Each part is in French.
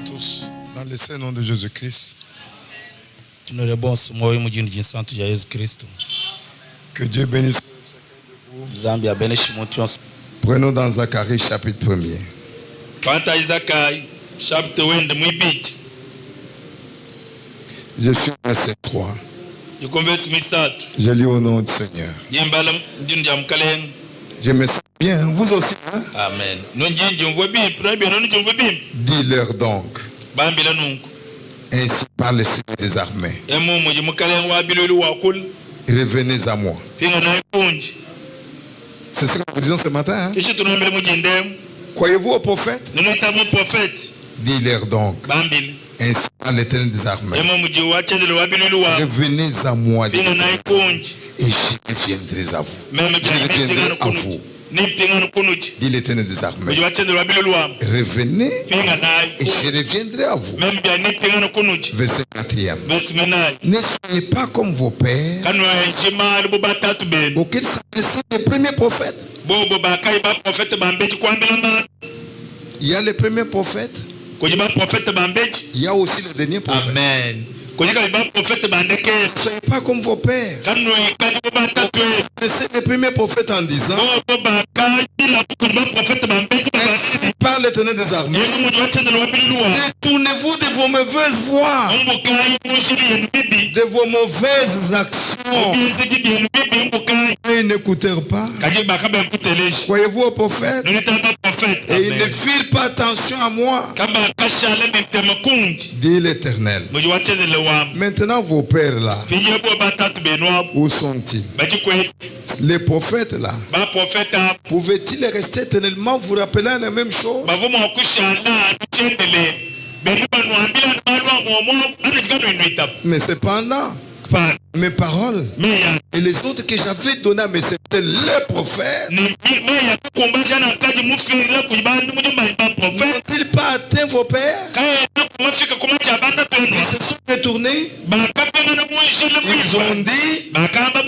tous dans le saint nom de Jésus-Christ. Que Dieu bénisse chacun de vous. Prenons dans Zacharie chapitre 1er. Je suis au verset 3. Je lis au nom du Seigneur. Je me sens bien, vous aussi. Hein? Amen. Dis-leur donc. Ainsi parle le Seigneur des armées. Revenez à moi. C'est ce que nous disons ce matin. Hein? Croyez-vous au prophète? Dis-leur donc. Ainsi parle l'Éternel des armées. Revenez à moi. Et je reviendrai à vous. Je reviendrai à vous. Dit l'Éternel des armées. Revenez et je reviendrai à vous. Verset 4e. Ne soyez pas comme vos pères, auxquels s'adressaient les premiers prophètes. Il y a les premiers prophètes. Il y a aussi le dernier prophète. Amen. Ne soyez pas comme vos pères. C'est les premiers prophètes en disant par l'Éternel des armées. Détournez-vous de vos mauvaises voies, de vos mauvaises actions. Ils n'écoutèrent pas. Croyez-vous au prophète? Et ils ne firent pas attention à moi. Dit l'Éternel. Maintenant vos pères là, où sont-ils? Les prophètes là, pouvaient-ils rester éternellement vous rappelant la même chose? Mais cependant, mes paroles et les autres que j'avais données à mes serviteurs, les prophètes, n'ont-ils pas atteint vos pères? Ils se sont détournés. Ils ont dit,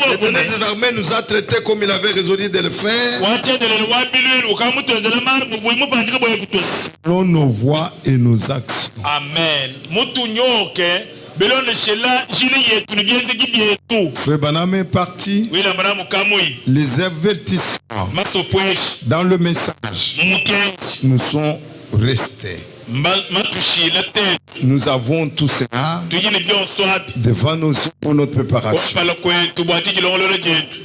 l'Éternel des armées nous a traités comme il avait résolu de le faire, selon nos voies et nos actions. Amen. Frère Banam est parti. Les avertissements dans le message nous sont restés. Nous avons tout cela devant nos yeux pour notre préparation.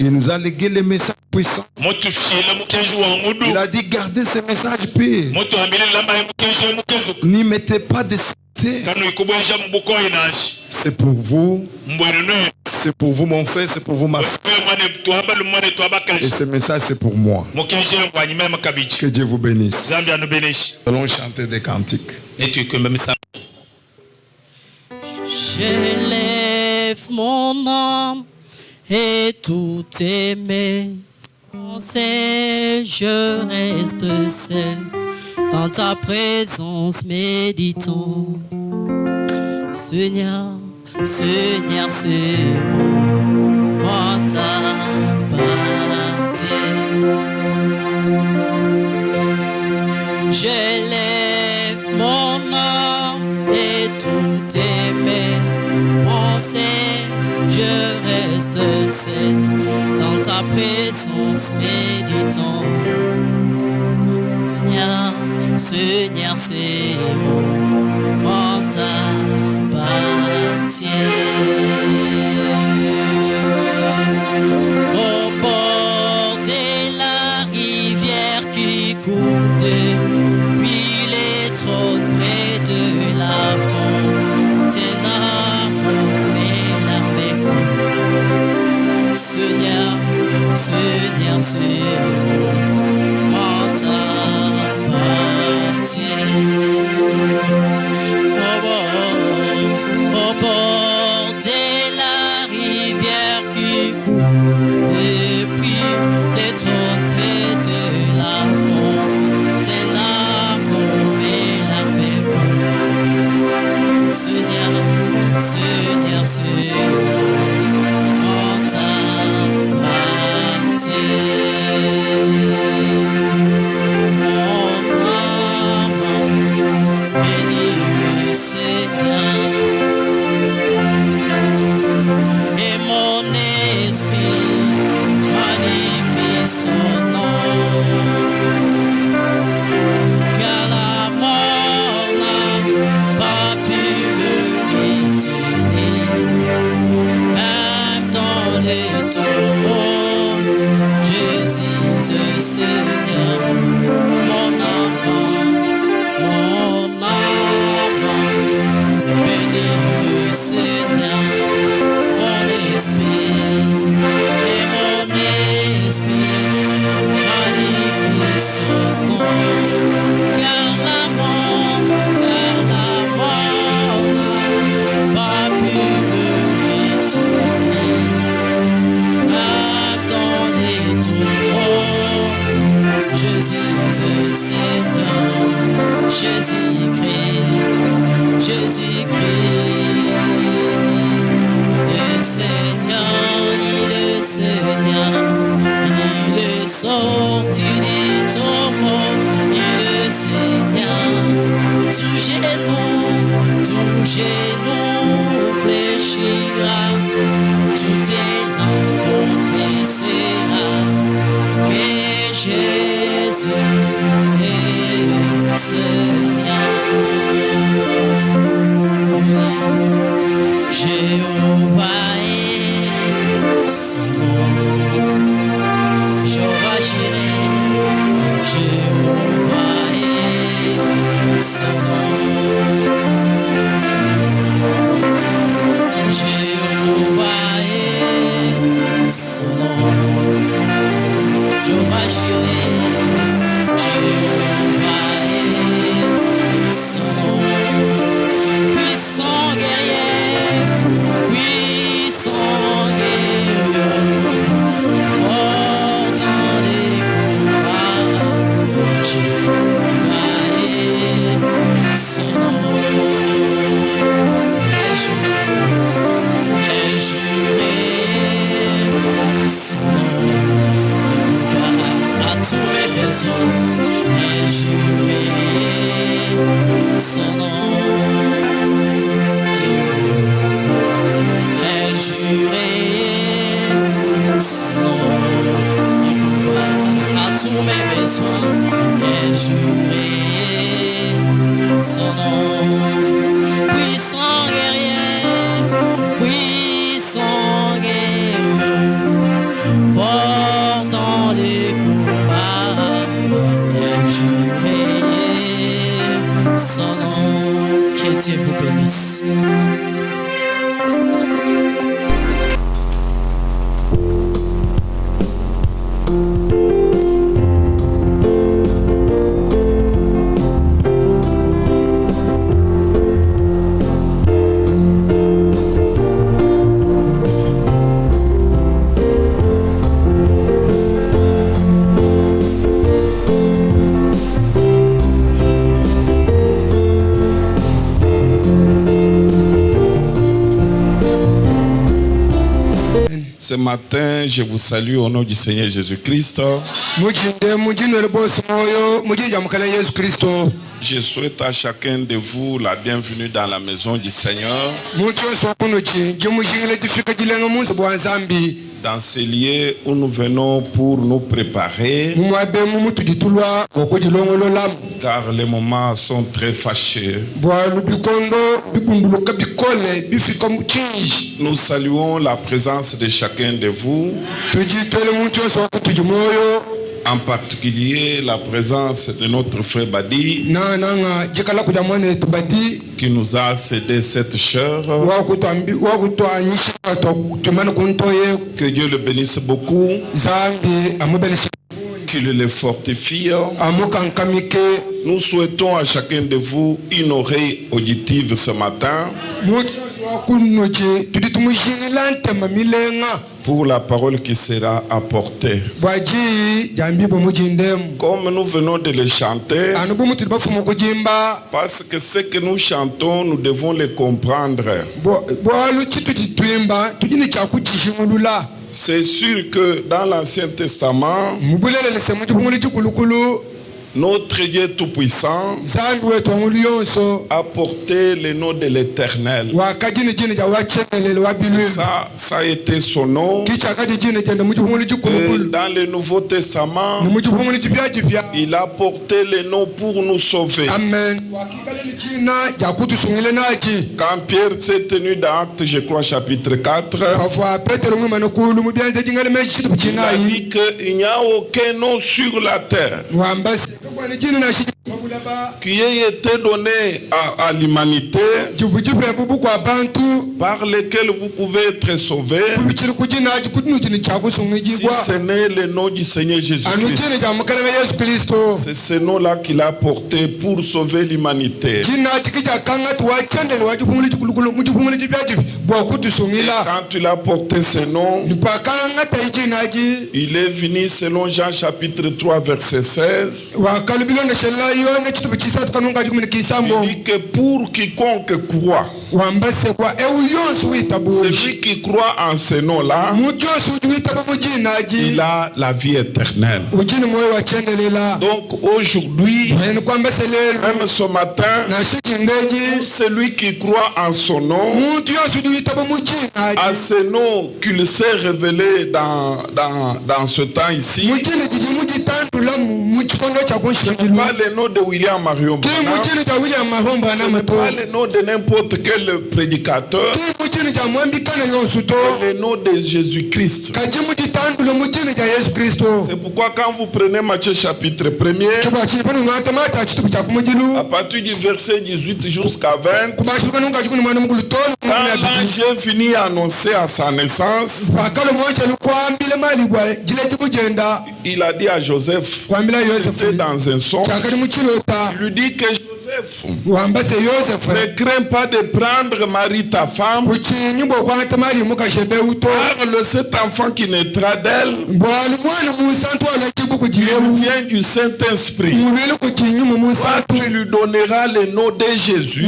Il nous a légué les messages puissants. Il a dit gardez ces messages purs. N'y mettez pas de santé. C'est pour vous. C'est pour vous mon frère, c'est pour vous ma soeur. Et ce message c'est pour moi. Que Dieu vous bénisse. Allons chanter des cantiques. J'élève mon âme et tout aimer. Je reste seul dans ta présence méditant. Seigneur, Seigneur, c'est moi t'appartiens. J'élève mon âme et tout aimer. Pensez, je reste seul dans ta présence méditant. Seigneur, c'est moi t'appartiens. Au bord de la rivière qui coule depuis les trônes près de la fontaine, et l'armée coule. Seigneur, Seigneur, c'est moi t'appartiens. Au bord de la rivière qui coule depuis les trônes près de la fontaine, et l'armée coule. Seigneur, Seigneur, c'est moi t'appartiens. Seigneur, mon âme, bénis le Seigneur, mon esprit et mon esprit, magnifie son nom, car la mort n'a pas pu le retourner, même dans les tourments, Jésus Seigneur, Jésus-Christ, le Seigneur, il est Seigneur, il est sorti du tombeau, il est Seigneur, tout genou fléchira, tout élan confessera que Jésus est Seigneur. Jéhovah est son nom, Jéhovah Jireh, Jéhovah est son nom, Jéhovah est son nom, Jéhovah Jireh, Jéhovah est son nom, puissant guerrier, fort dans les combats, Jéhovah est son nom. Elle jurait son nom, il pourvoira à tous mes besoins. Elle jurait son nom. Elle jurait son nom, il pourvoira à tous mes besoins. Elle jurait son nom, puissant guerrier, fort dans les combats. Elle jurait son nom. Que Dieu vous bénisse. Ce matin, je vous salue au nom du Seigneur Jésus-Christ. Je souhaite à chacun de vous la bienvenue dans la maison du Seigneur. Dans ces lieux où nous venons pour nous préparer, car les moments sont très fâcheux. Nous saluons la présence de chacun de vous, en particulier la présence de notre frère Badi, qui nous a cédé cette chair. Que Dieu le bénisse beaucoup, qu'il le fortifie. Nous souhaitons à chacun de vous une oreille auditive ce matin pour la parole qui sera apportée. Comme nous venons de le chanter, parce que ce que nous chantons, nous devons le comprendre. C'est sûr que dans l'Ancien Testament, Notre Dieu Tout-Puissant a porté le nom de l'Éternel. Ça a été son nom. Et dans le Nouveau Testament, il a porté le nom pour nous sauver. Quand Pierre s'est tenu dans Actes, je crois, chapitre 4, il a dit qu'il n'y a aucun nom sur la terre qui ait été donné à l'humanité par lequel vous pouvez être sauvés, si ce n'est le nom du Seigneur Jésus-Christ. C'est ce nom-là qu'il a porté pour sauver l'humanité. Et quand il a porté ce nom, il est venu selon Jean chapitre 3 verset 16. Il dit que pour quiconque croit, celui qui croit en ce nom-là, il a la vie éternelle. Donc aujourd'hui, même ce matin, pour celui qui croit en son nom, à ce nom qu'il s'est révélé dans ce temps ici, ce n'est pas le nom de William Marion Branham, ce n'est pas le nom de n'importe quel prédicateur, c'est le nom de Jésus-Christ. C'est pourquoi quand vous prenez Matthieu chapitre 1er, à partir du verset 18 jusqu'à 20, quand l'ange est venu annoncer à sa naissance, il a dit à Joseph, c'était dans un son, il lui dit que Joseph, ne crains pas de prendre Marie ta femme, car cet enfant qui naîtra d'elle, il vient du Saint-Esprit. Toi, tu lui donneras le nom de Jésus,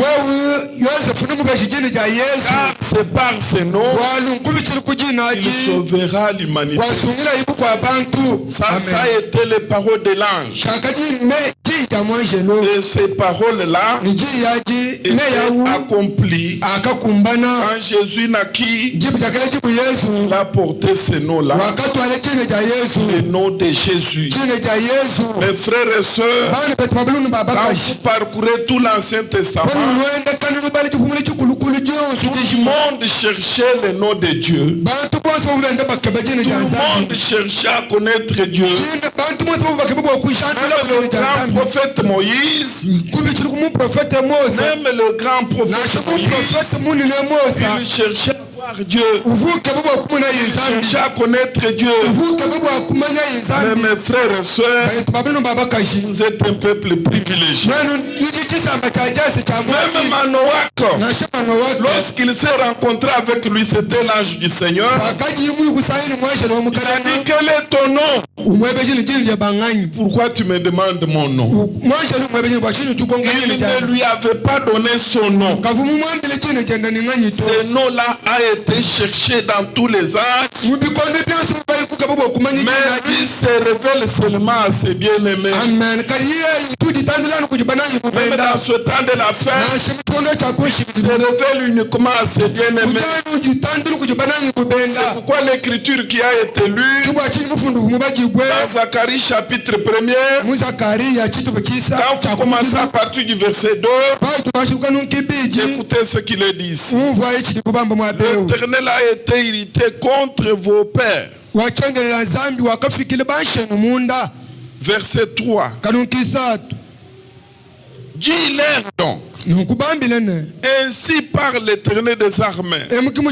car c'est par ce nom qu'il sauvera l'humanité. Ça a été les paroles de l'ange. Et ces paroles-là étaient accomplies quand Jésus naquit. Il a porté ce nom-là, le nom de Jésus. Mes frères et sœurs, quand vous parcourez tout l'Ancien Testament, tout le monde cherchait le nom de Dieu. Tout le monde cherchait à connaître Dieu. Même le grand prophète Moïse, même le grand prophète Moïse, il cherchait à voir Dieu, il cherchait à connaître Dieu. Mais mes frères et sœurs, vous êtes un peuple privilégié. Même Manoach, lorsqu'il s'est rencontré avec lui, c'était l'ange du Seigneur. Il a dit, quel est ton nom? Pourquoi tu me demandes mon nom? Il ne lui avait pas donné son nom. Ce nom-là a été cherché dans tous les âges, mais il se révèle seulement à ses bien-aimés. Même dans ce temps de la fin, il se révèle uniquement à ses bien-aimés. C'est pourquoi l'écriture qui a été lue dans Zacharie chapitre 1er, quand vous commencez à partir du verset 2, écoutez ce qu'il est dit ici. L'Éternel a été irrité contre vos pères. Verset 3. Dis-leur donc, ainsi parle l'Éternel des armées, revenez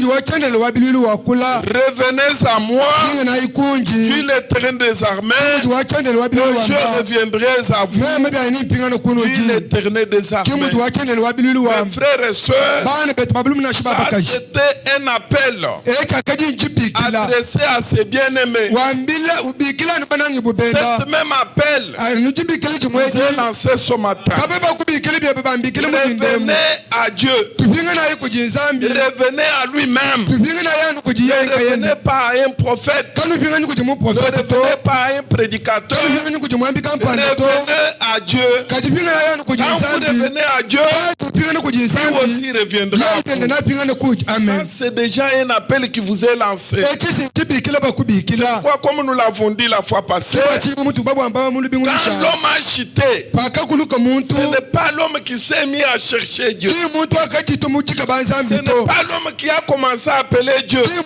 à moi, dis l'Éternel des armées, que je reviendrai à vous, dis l'Éternel des armées. Mes frères et sœurs, ça c'était un appel adressé à ses bien-aimés. Cet même appel vous est lancé ce matin. Il ne Revenez à Dieu. Revenez à lui-même. Ne revenez pas à un prophète. Ne revenez pas à un prédicateur. Revenez à Dieu. Quand vous revenez à Dieu, il aussi reviendra. Ça, c'est déjà un appel qui vous est lancé. C'est quoi, comme nous l'avons dit la fois passée, quand l'homme a chuté, ce n'est pas l'homme qui s'est mis à chercher Dieu. Ce n'est pas l'homme qui a commencé à appeler Dieu. C'est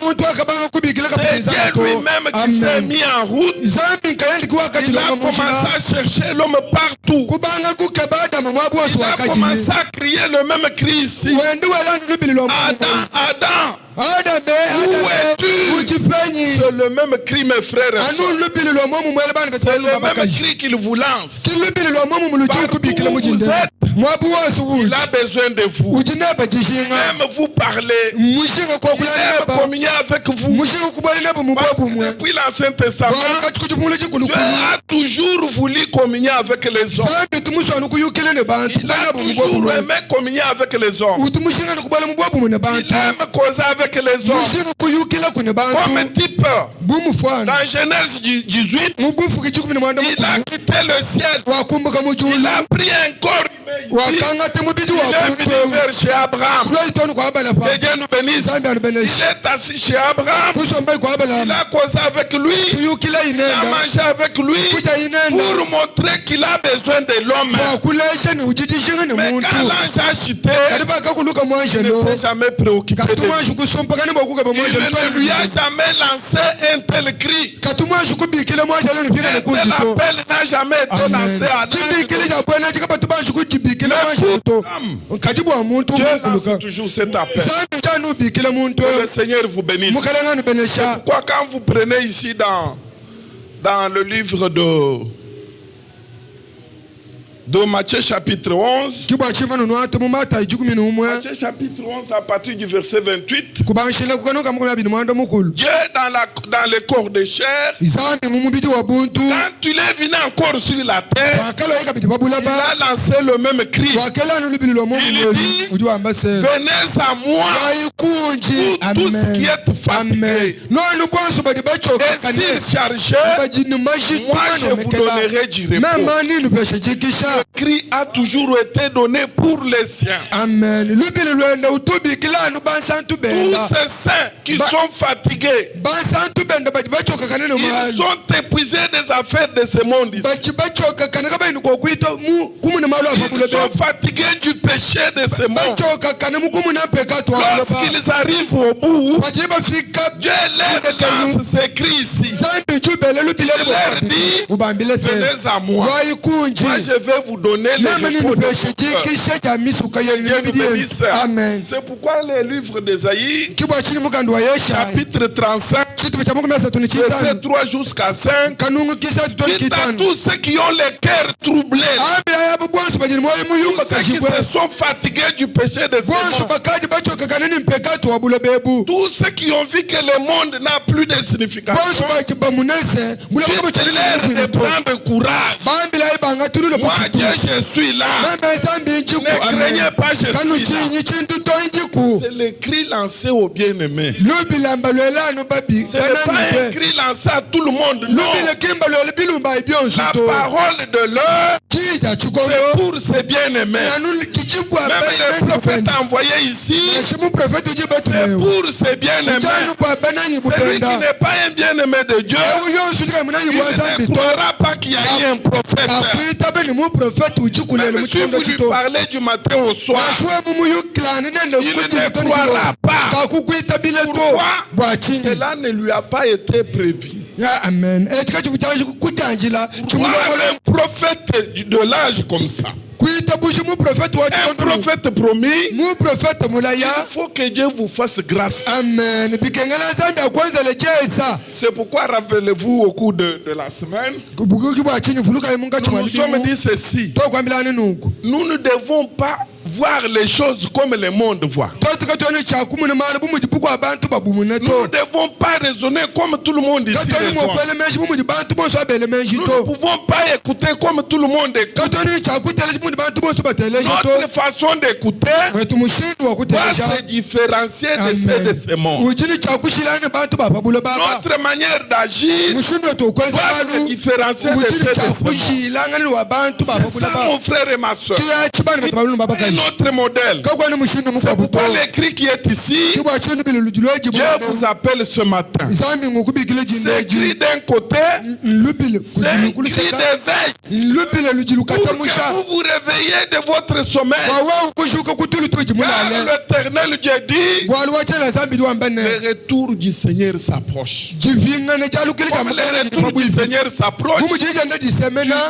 Dieu lui-même qui s'est mis en route. Il a commencé à chercher l'homme partout. Il a commencé à crier le même cri ici. Adam, où es-tu? C'est le même cri, mes frères. C'est le même cri qu'il vous lance. Partout où vous êtes, il a besoin de vous. Il aime vous parler. Il aime communier avec vous. Depuis l'Ancien Testament, Dieu a toujours voulu communier avec les hommes. Il a toujours aimé communier avec les hommes. Il aime causer avec les hommes. Comme type, dans Genèse 18, il a quitté le ciel. Il a pris un corps humain ici. Il est venu vers chez Abraham. Que Dieu nous bénisse. Il est assis chez Abraham. Il a causé avec lui. Il a mangé avec lui pour montrer qu'il a besoin de l'homme. Mais quand l'ange a chuté, il ne s'est jamais préoccupé de lui. Il ne lui a jamais lancé un tel cri. Un tel appel n'a jamais été lancé à Dieu lance toujours cet appel. Que le Seigneur vous bénisse. C'est pourquoi quand vous prenez ici dans le livre de Matthieu chapitre 11. Matthieu chapitre 11 à partir du verset 28. Dieu dans le corps de chair, quand il est venu encore sur la terre, il a lancé le même cri. Il dit, venez à moi, vous tous qui êtes fatigués et s'il chargé, moi je vous donnerai du repos. Le cri a toujours été donné pour les siens. Amen. Tous ces saints qui sont fatigués, ils sont épuisés des affaires de ce monde ici. Ils sont fatigués du péché de ce monde. Lorsqu'ils arrivent au bout, Dieu leur lance ses cris ici. Il leur dit, venez à moi. Moi je vais vous donner les repos de votre cœur. Amen. C'est pourquoi le livre d'Ésaïe, chapitre 35, verset 3 jusqu'à 5, dit à tous ceux qui ont les cœurs troublés, tous ceux qui se sont fatigués du péché de ce monde, tous ceux qui ont vu que le monde n'a plus de signification, dites-leur de prendre courage. Moi, Dieu, je suis là. Ne craignez pas, je suis là. C'est le cri lancé aux bien-aimés. Ce n'est pas un cri lancé à tout le monde. Non. La parole de l'heure, c'est pour ses bien-aimés. Même le prophète envoyé ici, c'est pour ses bien-aimés. Celui qui n'est pas un bien-aimé de Dieu, il ne croira pas qu'il y a eu un prophète. Même si vous lui parlez du matin au soir, il ne croira pas. Pourquoi? Cela ne lui a pas été prévu. Amen. Voilà un prophète de l'âge comme ça. Un prophète promis, il faut que Dieu vous fasse grâce. Amen. C'est pourquoi rappelez-vous au cours de la semaine, nous nous sommes dit ceci. Nous ne devons pas voir les choses comme le monde voit. Nous ne devons pas raisonner comme tout le monde ici raisonne. Nous ne pouvons pas écouter comme tout le monde écoute. Notre façon d'écouter doit se différencier de celle de ce monde. Notre manière d'agir doit se différencier de celle de ce monde. C'est ça, mon frère et ma soeur. Notre modèle. C'est pourquoi l'écrit qui est ici, Dieu vous appelle ce matin. C'est cri d'un côté, c'est un cri d'éveil. Pour que vous vous réveillez de votre sommeil. Car l'Éternel Dieu dit, le retour du Seigneur s'approche. Comme le retour du Seigneur s'approche, tu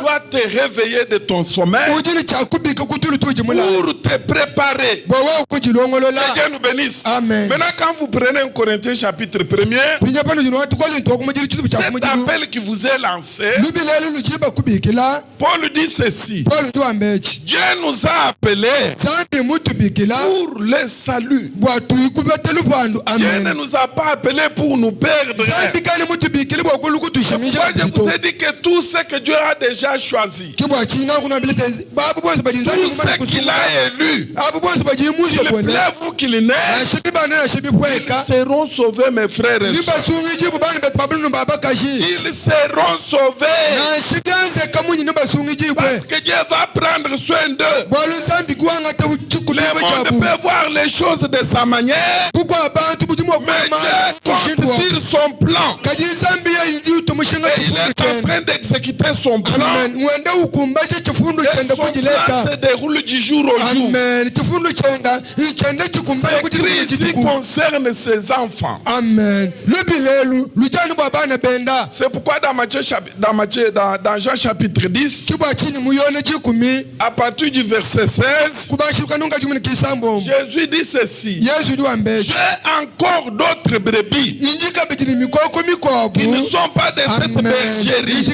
dois te réveiller de ton sommeil pour te préparer. Que Dieu nous bénisse. Amen. Maintenant, quand vous prenez un Corinthiens chapitre 1er, cet appel qui vous est lancé, Paul dit ceci. Dieu nous a appelés pour le salut. Dieu ne nous a pas appelés pour nous perdre. Moi, je vous ai dit que tout ce que Dieu a déjà choisi, tout ce qu'il a élu, qu'il pleuve ou qu'il neige, ils seront sauvés, mes frères et sœurs. Ils seront sauvés. Parce que Dieu va prendre soin d'eux. Le monde peut voir les choses de sa manière, mais Dieu compte sur son plan. Et il est en train d'exécuter son plan. Et son plan se déroule du jour au jour. Cette crise ici concerne ses enfants. Amen. C'est pourquoi dans Jean chapitre 10, à partir du verset 16, Jésus dit ceci. J'ai encore d'autres brebis qui ne sont pas de cette bergerie.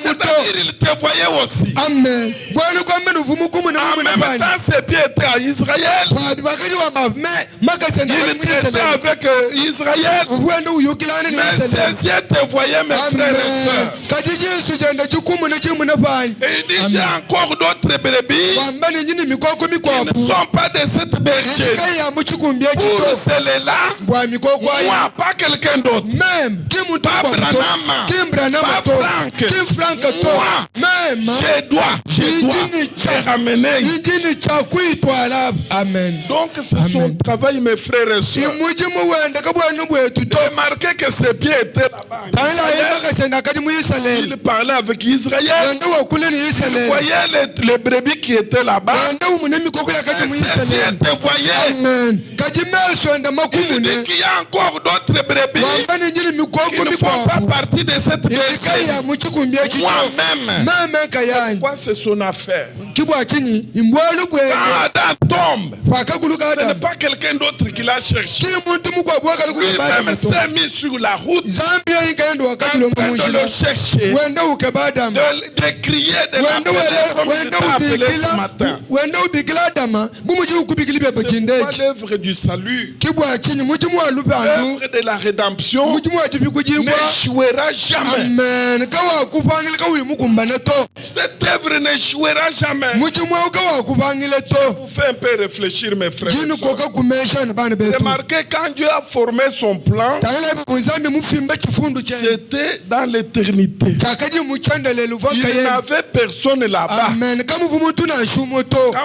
C'est-à-dire, il te voyait aussi. Amen. En même temps, ses pieds étaient à Israël. Il traitait avec Israël. Mais ses yeux te voyaient, mes frères et sœurs. Et il dit, j'ai encore d'autres brebis qui ne sont pas de cette bergerie. Pour celle-là, moi, pas quelqu'un d'autre. Pas Branham, pas Franck. Moi, je dois te ramener. Amen. Donc c'est son travail, mes frères et sœurs. Remarquez que ses pieds étaient là-bas. Il parlait avec Israël. Il voyait les brebis qui étaient là-bas. Ses yeux te voyaient. Il dit qu'il y a encore d'autres brebis qui ne font pas partie de cette bergerie. Moi-même. Pourquoi c'est son affaire? Quand Adam tombe, ce n'est pas quelqu'un d'autre qui l'a cherché. Lui-même s'est mis sur la route en train de le chercher, de crier, de l'appeler comme il t'a appelé ce matin. C'est pas l'œuvre du salut. L'œuvre de la rédemption n'échouera jamais. Cette œuvre n'échouera jamais. Je vous fais un peu réfléchir, mes frères. Remarquez, quand Dieu a formé son plan, c'était dans l'éternité. Il n'avait personne là-bas. Quand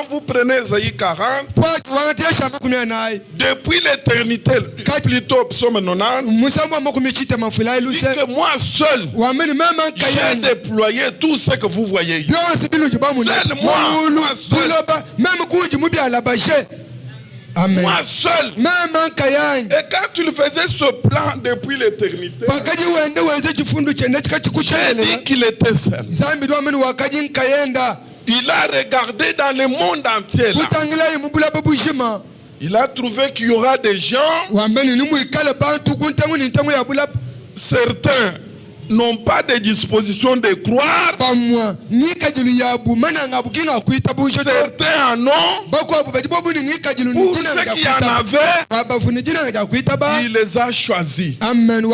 vous prenez Ésaïe 40, depuis l'éternité, plutôt Psaume 90, dit que moi seul, j'ai déployé tout ce que vous voyez. Seul moi seul. Amen. Moi seul. Et quand tu faisais ce plan depuis l'éternité, j'ai dit qu'il était seul. Il a regardé dans le monde entier là. Il a trouvé qu'il y aura des gens, certains n'ont pas de disposition de croire. Certains en ont. Pour ceux qui en avaient, il les a choisis. Amen.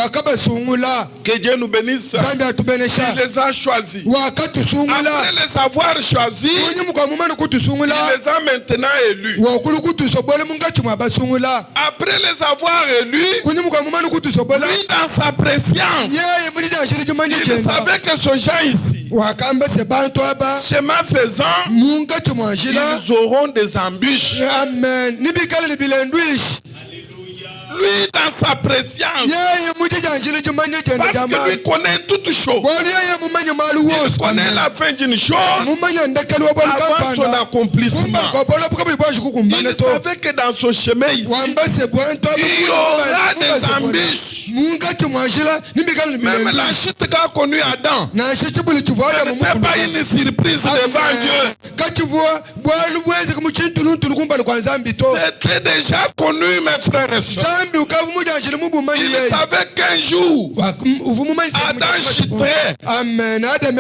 Que Dieu nous bénisse. Il les a choisis. Après les avoir choisis, il les a maintenant élus. Après les avoir élus, lui dans sa préscience, il savait que ce gens ici, chemin faisant, ils auront des embûches. Amen. Lui dans sa préscience, parce que lui connaît toutes choses. Il connaît la fin d'une chose avant son accomplissement. Il savait que dans ce chemin ici, il y aura des embûches. Même la chute qu'a connue Adam, ce n'était pas une surprise devant Dieu. C'était déjà connu, mes frères et sœurs. Il savait qu'un jour, Adam chuterait. Mais quand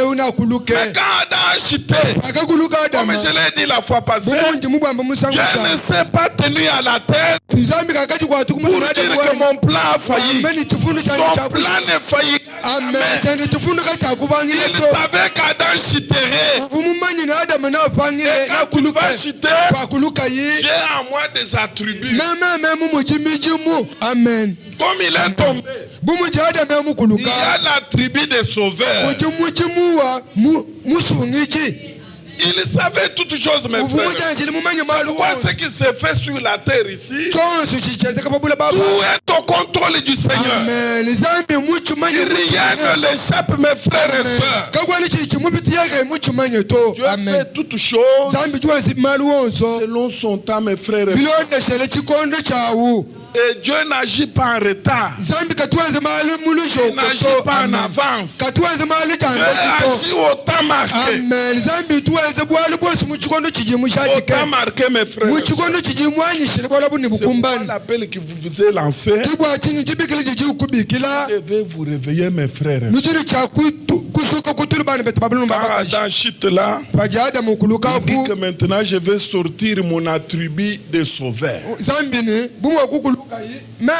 Adam a chuté, comme je l'ai dit la fois passée, Dieu ne s'est pas tenu à la tête pour dire que mon plan a failli. Son plan ne faillit jamais. Il savait qu'Adam chuterait. Et quand il va chuter, j'ai en moi des attributs. Amen. Comme il est tombé, il y a l'attribut des sauveurs. Il savait toutes choses, mes frères. C'est quoi ce qui s'est fait sur la terre ici? Tout est au contrôle du Seigneur. Rien ne l'échappe, mes frères et sœurs. Dieu fait toutes choses selon son temps, mes frères et sœurs. Et Dieu n'agit pas en retard. Il n'agit pas en avance. Dieu agit au temps marqué. Au temps marqué, mes frères. C'est quoi l'appel que vous avez lancé? Vous devez vous réveiller, mes frères. Quand Adam chute là, il dit que maintenant je vais sortir mon attribut de sauveur. Mais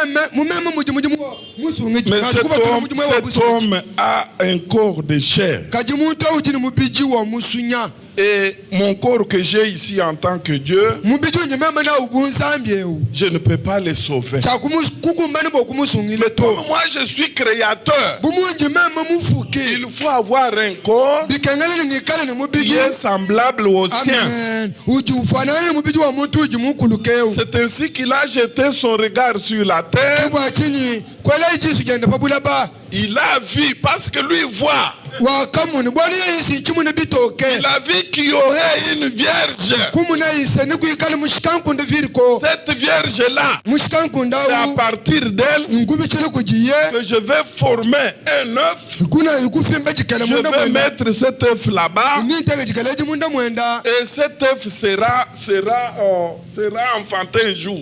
cet homme a un corps de chair. Et mon corps que j'ai ici en tant que Dieu, je ne peux pas le sauver. Mais comme moi je suis créateur, il faut avoir un corps qui est semblable au sien. C'est ainsi qu'il a jeté son regard sur la terre. Il a vu, parce que lui voit. Il a vu qu'il y aurait une vierge. Cette vierge-là, c'est à partir d'elle que je vais former un œuf. Je vais mettre cet œuf là-bas. Et cet œuf sera enfanté un jour.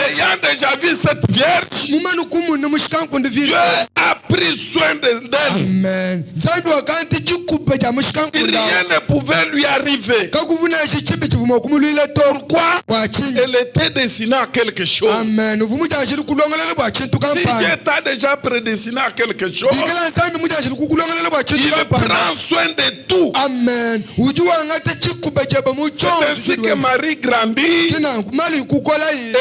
Ayant déjà vu cette vierge, Dieu a pris soin d'elle. Amen. Rien ne pouvait lui arriver. Pourquoi? Elle était destinée à quelque chose. Amen. Si Dieu t'a déjà prédestiné à quelque chose, il prend soin de tout. Amen. C'est ainsi que Marie grandit.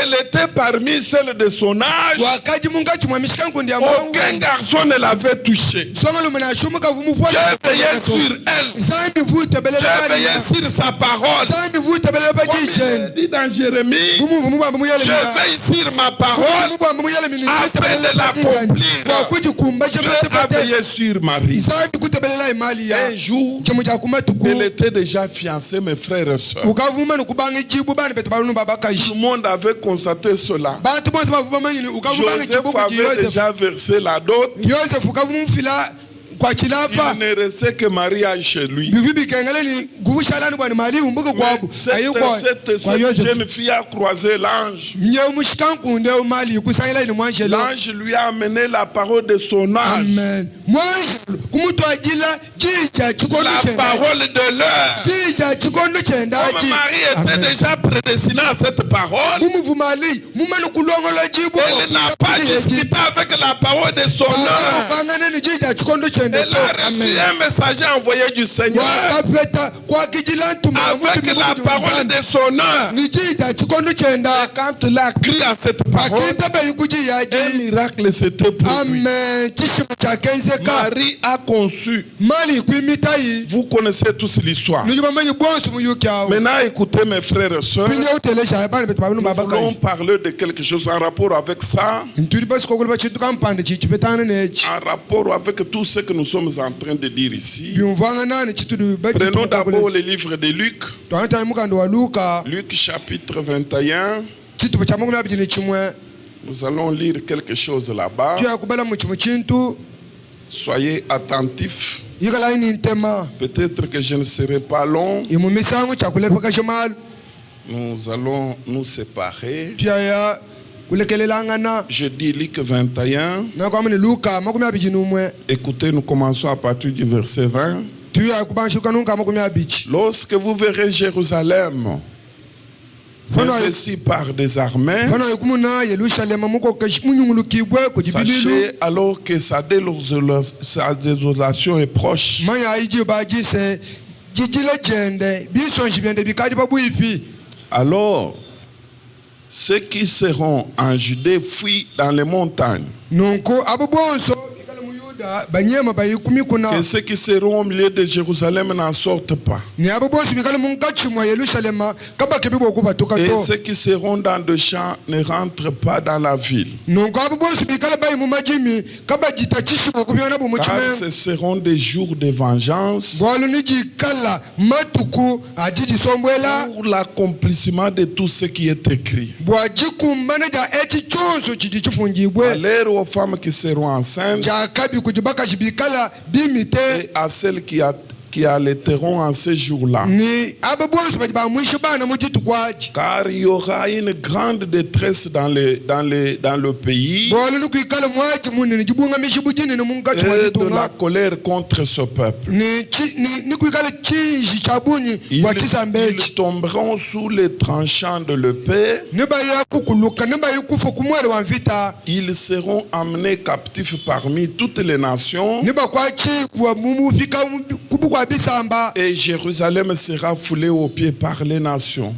Elle était parmi celles de son âge. Aucun garçon ne l'avait touché. Dieu veillait sur elle. Dieu veillait sur sa parole. Comme il dit dans Jérémie, je veille sur ma parole afin de l'accomplir. Dieu a veillé sur Marie. Un jour, elle était déjà fiancée, mes frères et sœurs. Tout le monde avait constaté cela. Joseph avait déjà versé la dot. Il ne restait que Marie chez lui. Cette jeune fille a croisé l'ange. L'ange lui a amené la parole de son âge. La parole de l'heure. Comme Marie était déjà prédestinée à cette parole, elle n'a pas discuté avec la parole de son âge. Elle a reçu un messager envoyé du Seigneur avec la parole de son âge. Et quand il a crié à cette parole, un miracle s'était produit. Marie a conçu. Vous connaissez tous l'histoire. Maintenant, écoutez mes frères et sœurs. Nous voulons parler de quelque chose en rapport avec ça. En rapport avec tout ce que nous sommes en train de dire ici. Prenons d'abord le livre de Luc. Luc chapitre 21. Nous allons lire quelque chose là-bas. Soyez attentifs. Peut-être que je ne serai pas long. Nous allons nous séparer. Je dis Luc 21. Écoutez, nous commençons à partir du verset 20. Lorsque vous verrez Jérusalem investi par des armées, sachez alors que sa désolation est proche. Alors, ceux qui seront en Judée fuient dans les montagnes. Et ceux qui seront au milieu de Jérusalem n'en sortent pas. Et ceux qui seront dans des champs ne rentrent pas dans la ville. Car ce seront des jours de vengeance pour l'accomplissement de tout ce qui est écrit. À l'heure aux femmes qui seront enceintes, et à celles qui allaiteront en ces jours-là. Car il y aura une grande détresse dans le pays et de la colère contre ce peuple. Ils tomberont sous les tranchants de l'épée. Ils seront amenés captifs parmi toutes les nations. Et Jérusalem sera foulée aux pieds par les nations.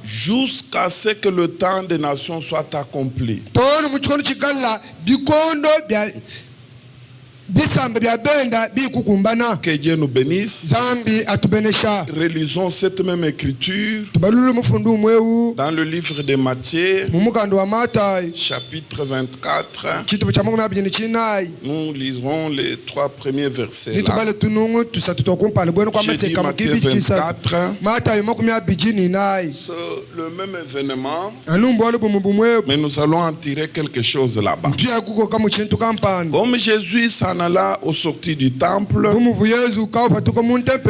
Jusqu'à ce que le temps des nations soit accompli. Que Dieu nous bénisse. Relisons cette même écriture dans le livre de Matthieu, chapitre 24. Nous liserons les 3 premiers versets. J'ai dit Matthieu 24. C'est le même événement, mais nous allons en tirer quelque chose là-bas. Comme Jésus s'en alla au sortir du temple,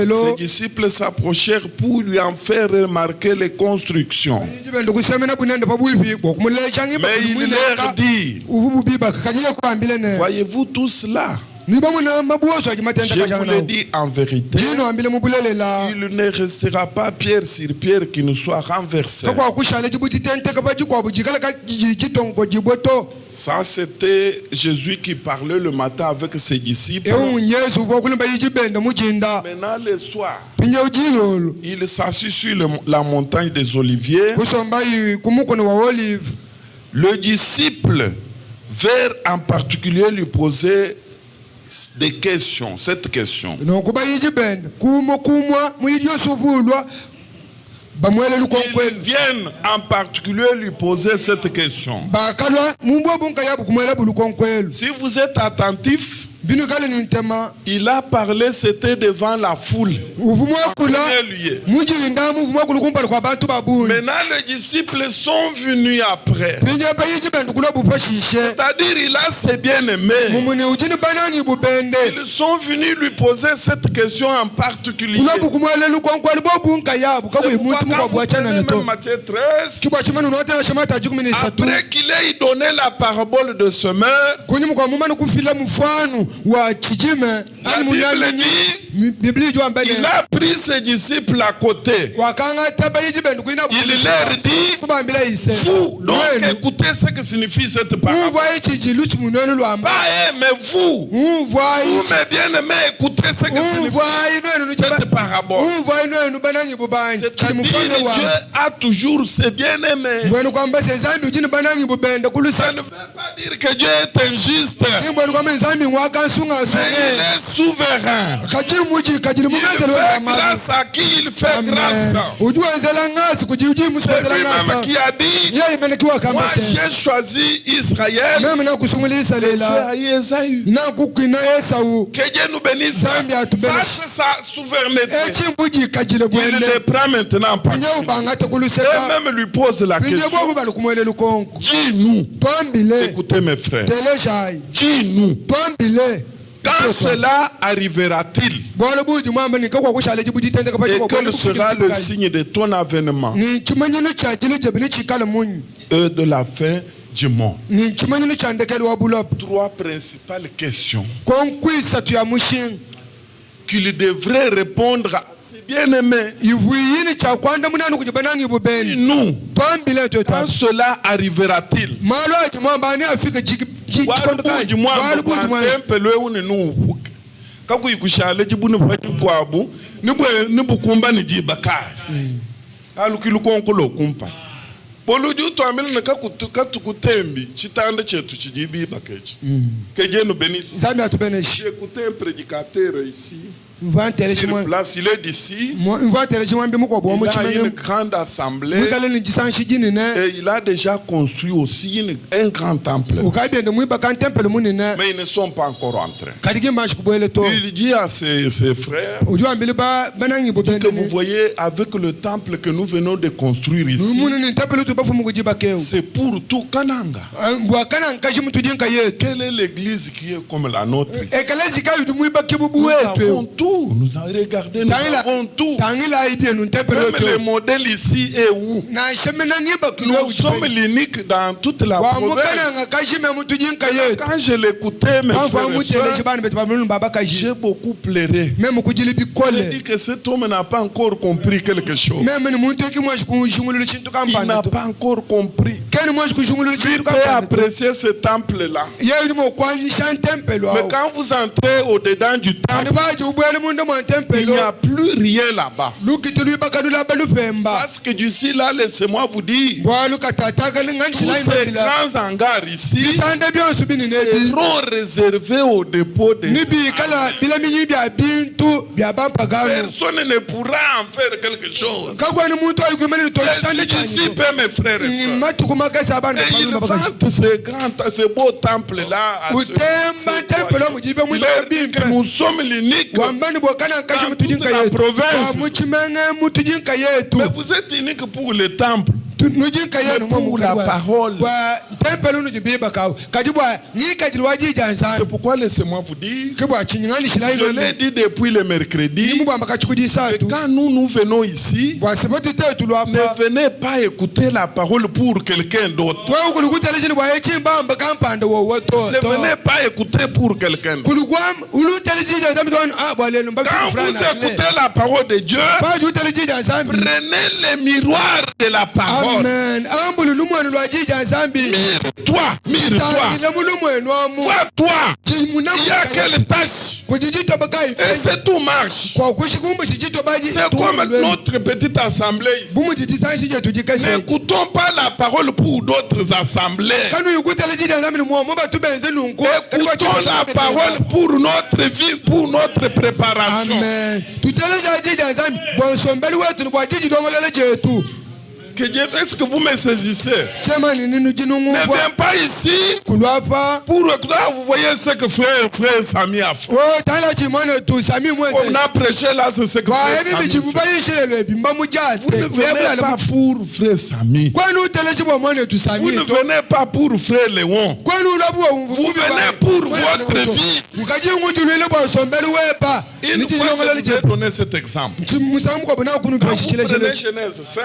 ses disciples s'approchèrent pour lui en faire remarquer les constructions. Mais il leur dit: voyez-vous tout cela? Je vous le dis en vérité, il ne restera pas pierre sur pierre qui ne soit renversée. Ça, c'était Jésus qui parlait le matin avec ses disciples. Maintenant, le soir, il s'assit sur la montagne des Oliviers. Le disciple vers en particulier lui posait des questions, cette question. Ils viennent en particulier lui poser cette question. Si vous êtes attentif, Il a parlé, c'était devant la foule. Maintenant, les disciples sont venus après. C'est-à-dire, il a ses bien-aimés. Ils sont venus lui poser cette question en particulier. Même Matthieu 13, après qu'il ait donné la parabole de semeur, la Bible dit, il a pris ses disciples à côté. Il leur dit, vous, donc écoutez ce que signifie cette parabole. Pas mais vous, mes bien-aimés, écoutez ce que signifie cette parabole. C'est-à-dire Dieu a toujours ses bien-aimés. Ça ne veut pas dire que Dieu est injuste. Mais il est souverain. Il fait grâce à qui il fait grâce. C'est lui-même qui a dit, moi j'ai choisi Israël. Que Dieu nous bénisse. Ça c'est sa souveraineté. Il le prend maintenant en partie. Et même lui pose la question. Dis-nous. Écoutez mes frères. Dis-nous. Quand cela arrivera-t-il? Et quel sera le signe de ton avènement et de la fin du monde? Trois principales questions qu'il devrait répondre à ses bien-aimés. Nous, quand cela arrivera-t-il? Que Dieu nous bénisse. J'ai écouté un prédicateur ici. Sur place, il est d'ici. Il a une grande assemblée et il a déjà construit aussi un grand temple. Mais ils ne sont pas encore entrés. Il dit à ses frères que vous voyez avec le temple que nous venons de construire ici, c'est pour tout Kananga. Quelle est l'église qui est comme la nôtre ici? Nous avons tout. Nous avons regardé, nous avons tout. Même le modèle ici est où? Nous sommes l'unique dans toute la province. Quand je l'écoutais, mes frères et sœurs, j'ai beaucoup pleuré. Je dis que cet homme n'a pas encore compris quelque chose. Il n'a pas encore compris. Lui peut apprécier ce temple-là. Mais quand vous entrez au-dedans du temple, il n'y a plus rien là-bas. Parce que d'ici là, laissez-moi vous dire, tous ces grands hangars ici seront réservés au dépôt des personne ne pourra en faire quelque chose. Ici, mes frères et sœurs, et il vante ce beau temple-là. Il dit que nous sommes l'unique dans toute la province. Mais vous êtes unique pour le temple. Pour la parole. C'est pourquoi laissez-moi vous dire, je l'ai dit depuis le mercredi, que quand nous venons ici, ne venez pas écouter la parole pour quelqu'un d'autre. Ne venez pas écouter pour quelqu'un d'autre. Quand vous écoutez la parole de Dieu, prenez le miroir de la parole. Amen. Mire-toi. Vois-toi. Il y a quelle tâche. Et c'est tout marche. C'est comme notre petite assemblée ici. N'écoutons pas la parole pour d'autres assemblées. Écoutons la parole pour notre vie, pour notre préparation. Amen. Est-ce que vous me saisissez? Ne viens pas ici pour vous voyez ce que frère Sami a fait. On a prêché là, c'est ce que frère Sami fait. Vous ne venez pas pour frère Sami. Vous ne venez pas pour frère Léon. Vous venez pour votre vie. Une fois, je vous ai donné cet exemple. Quand vous prenez Genèse 5,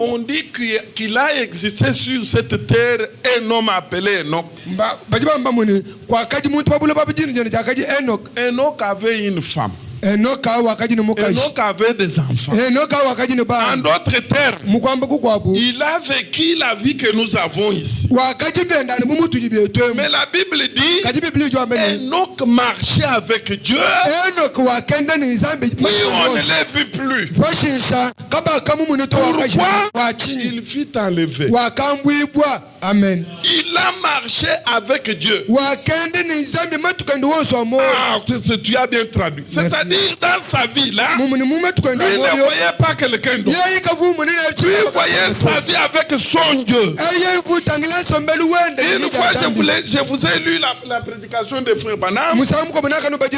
on dit qu'il a existé sur cette terre un homme appelé Enoch. Enoch avait une femme. Enoch avait des enfants. En d'autres termes, il a vécu la vie que nous avons ici. Mais la Bible dit Enoch marchait avec Dieu. Oui, on ne l'a vu plus. Pourquoi il fut enlevé? Amen. Il a marché avec Dieu. Tu as bien traduit. C'est-à-dire dans sa vie là, lui ne voyait pas quelqu'un d'autre. Lui voyait sa vie avec son Dieu. Une fois, je vous ai lu la prédication de Frère Branham. Il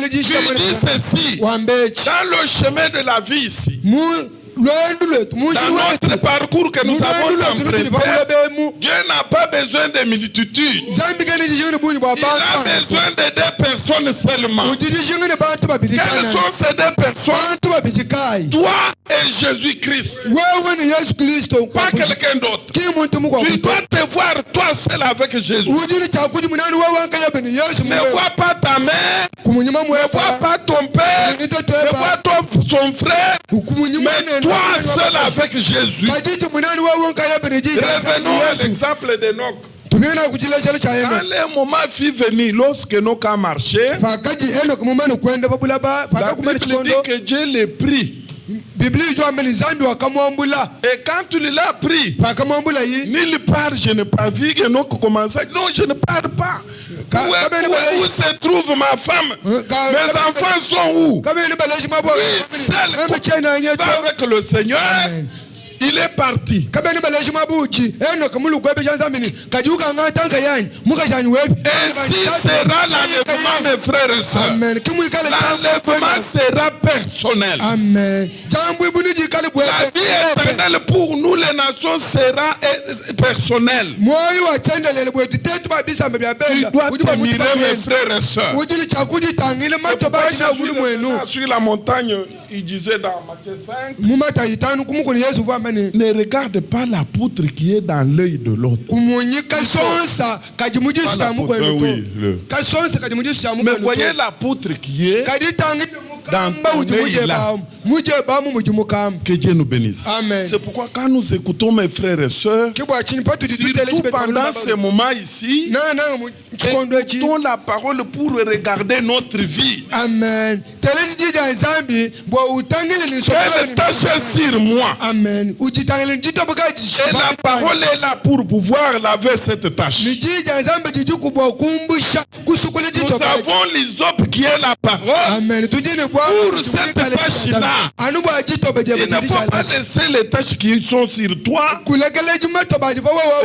dit ceci. Dans le chemin de la vie ici, dans notre parcours que nous avons emprunté, Dieu n'a pas besoin de multitudes. Il a besoin de deux personnes seulement. Quelles sont ces deux personnes? Toi et Jésus-Christ. Pas quelqu'un d'autre. Tu dois te voir toi seul avec Jésus. Ne vois pas ta mère, ne vois pas ton père, ne vois pas son frère, mais toi seul avec Jésus. Revenons à l'exemple d'Enoch. Quand le moment fut venu, lorsque Enoch a marché, la Bible dit que Dieu l'a pris. Et quand il l'a pris, nulle part je n'ai pas vu Enoch commencer. Non, je ne parle pas. Où se trouve ma femme? Mes enfants sont où? Oui, seul va avec le Seigneur. Il est parti. Ainsi sera l'enlèvement, mes frères et sœurs. L'enlèvement sera personnel. Amen. La vie éternelle pour nous les nations sera personnelle. Tu dois t'admirer, mes frères et sœurs. Sur la montagne, il disait dans Matthieu 5, ne regarde pas la poutre qui est dans l'œil de l'autre. Mais voyez la poutre qui est dans ton œil là. Que Dieu nous bénisse. C'est pourquoi quand nous écoutons mes frères et sœurs, surtout pendant ce moment ici, écoutons la parole pour regarder notre vie. Amen. Quelle tâche est sur moi? Amen. Et la parole est là pour pouvoir laver cette tâche. Nous avons l'hysope qui est la parole. Amen. Pour cette tâche-là, il ne faut pas laisser les tâches qui sont sur toi et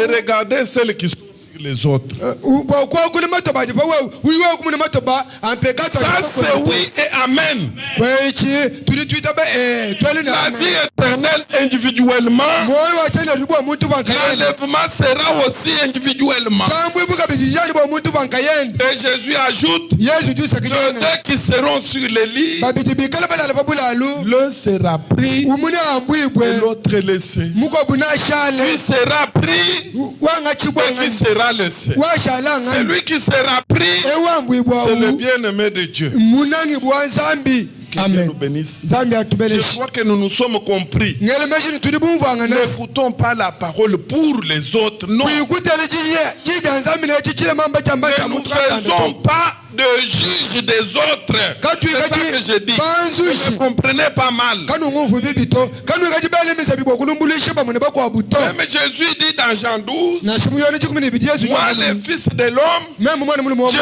regarder celles qui sont sur les autres. Ça c'est oui et amen. La vie éternelle individuellement, l'enlèvement sera aussi individuellement. Et Jésus ajoute, deux qui seront sur les lits, l'un sera pris et l'autre laissé. Lui sera pris et qui sera laissé. Celui qui sera pris, c'est le bien-aimé de Dieu. Que Dieu nous bénisse. Je crois que nous nous sommes compris. N'écoutons pas la parole pour les autres. Non. Ne nous faisons pas de juge des autres. C'est ça que je dis. Vous ne comprenez pas mal. Même Jésus dit dans Jean 12, moi le fils de l'homme, je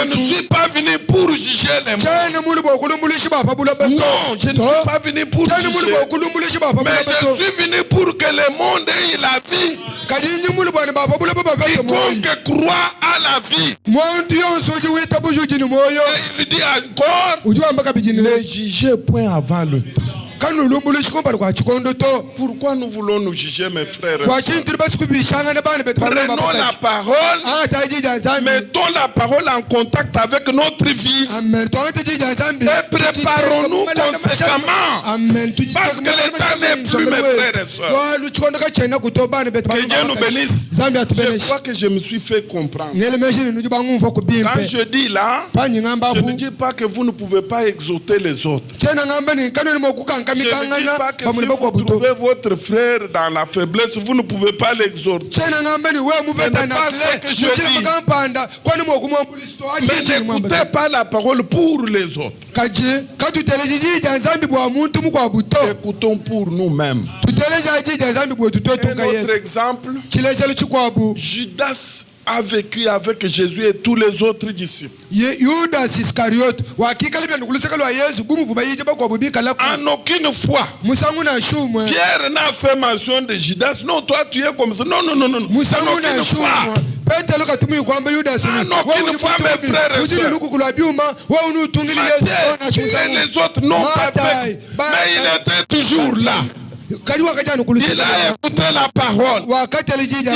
ne suis pas venu pour juger les morts. Non, je ne suis pas venu pour juger. Mais je suis venu pour que le monde ait la vie. Quiconque croit à la vie. Et il dit encore, ne jugez point avant le temps. Pourquoi nous voulons nous juger, mes frères et sœurs? Prenons la parole, mettons la parole en contact avec notre vie et préparons-nous conséquemment. Parce que l'état n'est plus, mes frères et sœurs. Que Dieu nous bénisse. Je crois que je me suis fait comprendre. Quand je dis là, je ne dis pas que vous ne pouvez pas exhorter les autres. Je ne dis pas que si vous trouvez votre frère dans la faiblesse, vous ne pouvez pas l'exhorter. Ce n'est pas ce que je dis. Mais n'écoutez pas la parole pour les autres. Écoutons pour nous-mêmes. Un autre exemple, Judas a vécu avec Jésus et tous les autres disciples. En aucune fois, Pierre n'a fait mention de Judas. Non, toi tu es comme ça. Non, non, non, non. En aucune fois. En aucune fois, mes frères et sœurs. Matthieu et les autres n'ont pas fait. Mais il était toujours là. Il a écouté la parole. Il a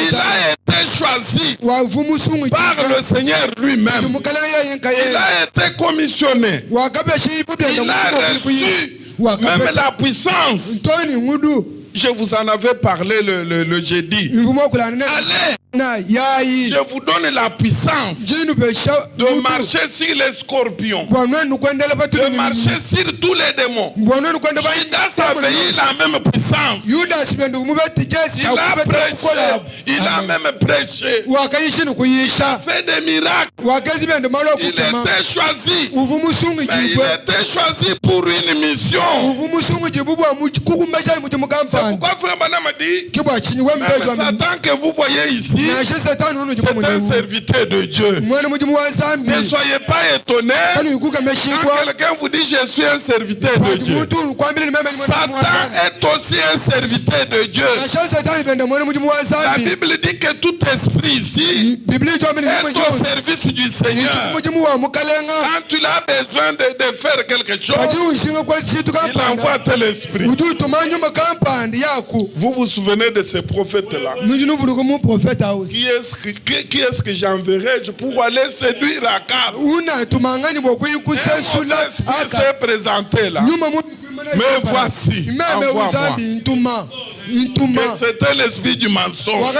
été choisi par le Seigneur lui-même. Il a été commissionné. Il a reçu même la puissance. Je vous en avais parlé le jeudi. Allez, je vous donne la puissance de marcher sur les scorpions, de marcher sur tous les démons. Judas avait la même puissance. Il a même prêché. Il a fait des miracles. Il était choisi. Mais il était choisi pour une mission. C'est pourquoi frère Branham a dit, même Satan que vous voyez ici, c'est un serviteur de Dieu. Ne soyez pas étonnés quand quelqu'un vous dit je suis un serviteur de Dieu. Satan est aussi un serviteur de Dieu. La Bible dit que tout esprit ici est au service du Seigneur. Quand tu as besoin de faire quelque chose, il envoie tel esprit. Vous vous souvenez de ces prophètes-là? Qui est-ce que j'enverrai pour aller séduire Akab? Il s'est présenté là. Mais voici, envoie-moi. C'était l'esprit du mensonge.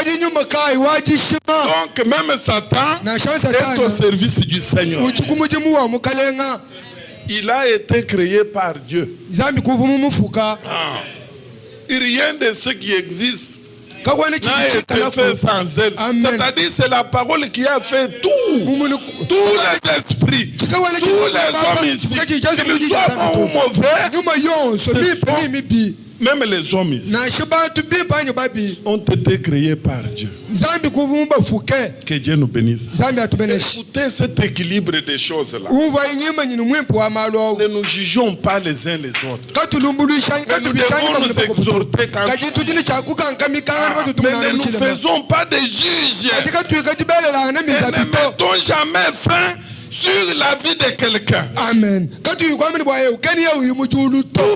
Donc même Satan est au service du Seigneur. Il a été créé par Dieu. Rien de ce qui existe n'a été fait sans elle. C'est-à-dire c'est la parole qui a fait tout. Tous les esprits, tous les hommes ici, qu'ils soient bons ou mauvais, même les hommes ici ont été créés par Dieu. Que Dieu nous bénisse. Écoutez cet équilibre des choses-là. Ne nous jugeons pas les uns les autres. Mais nous devons nous exhorter quand même. Mais ne nous faisons pas des juges. Et ne mettons jamais fin sur la vie de quelqu'un. Amen. Tout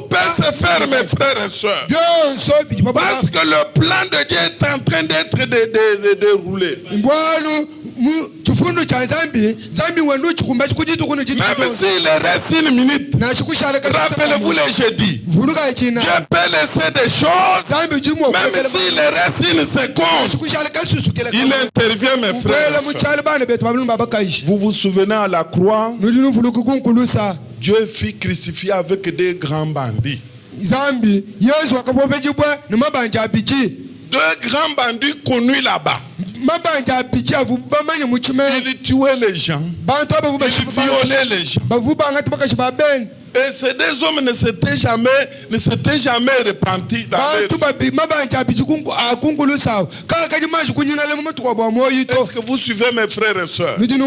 peut se faire, mes frères et sœurs. Parce que le plan de Dieu est en train d'être déroulé. Même s'il reste une minute, rappelez-vous les jeudis. Dieu peut laisser des choses, même s'il reste une seconde, il intervient, mes frères. Vous vous souvenez à la croix, Dieu fut crucifié avec des grands bandits. Deux grands bandits connus là-bas. Il tuait les gens. Il violait les gens. Et ces deux hommes ne s'étaient jamais repentis. Est-ce que vous suivez mes frères et sœurs? Mais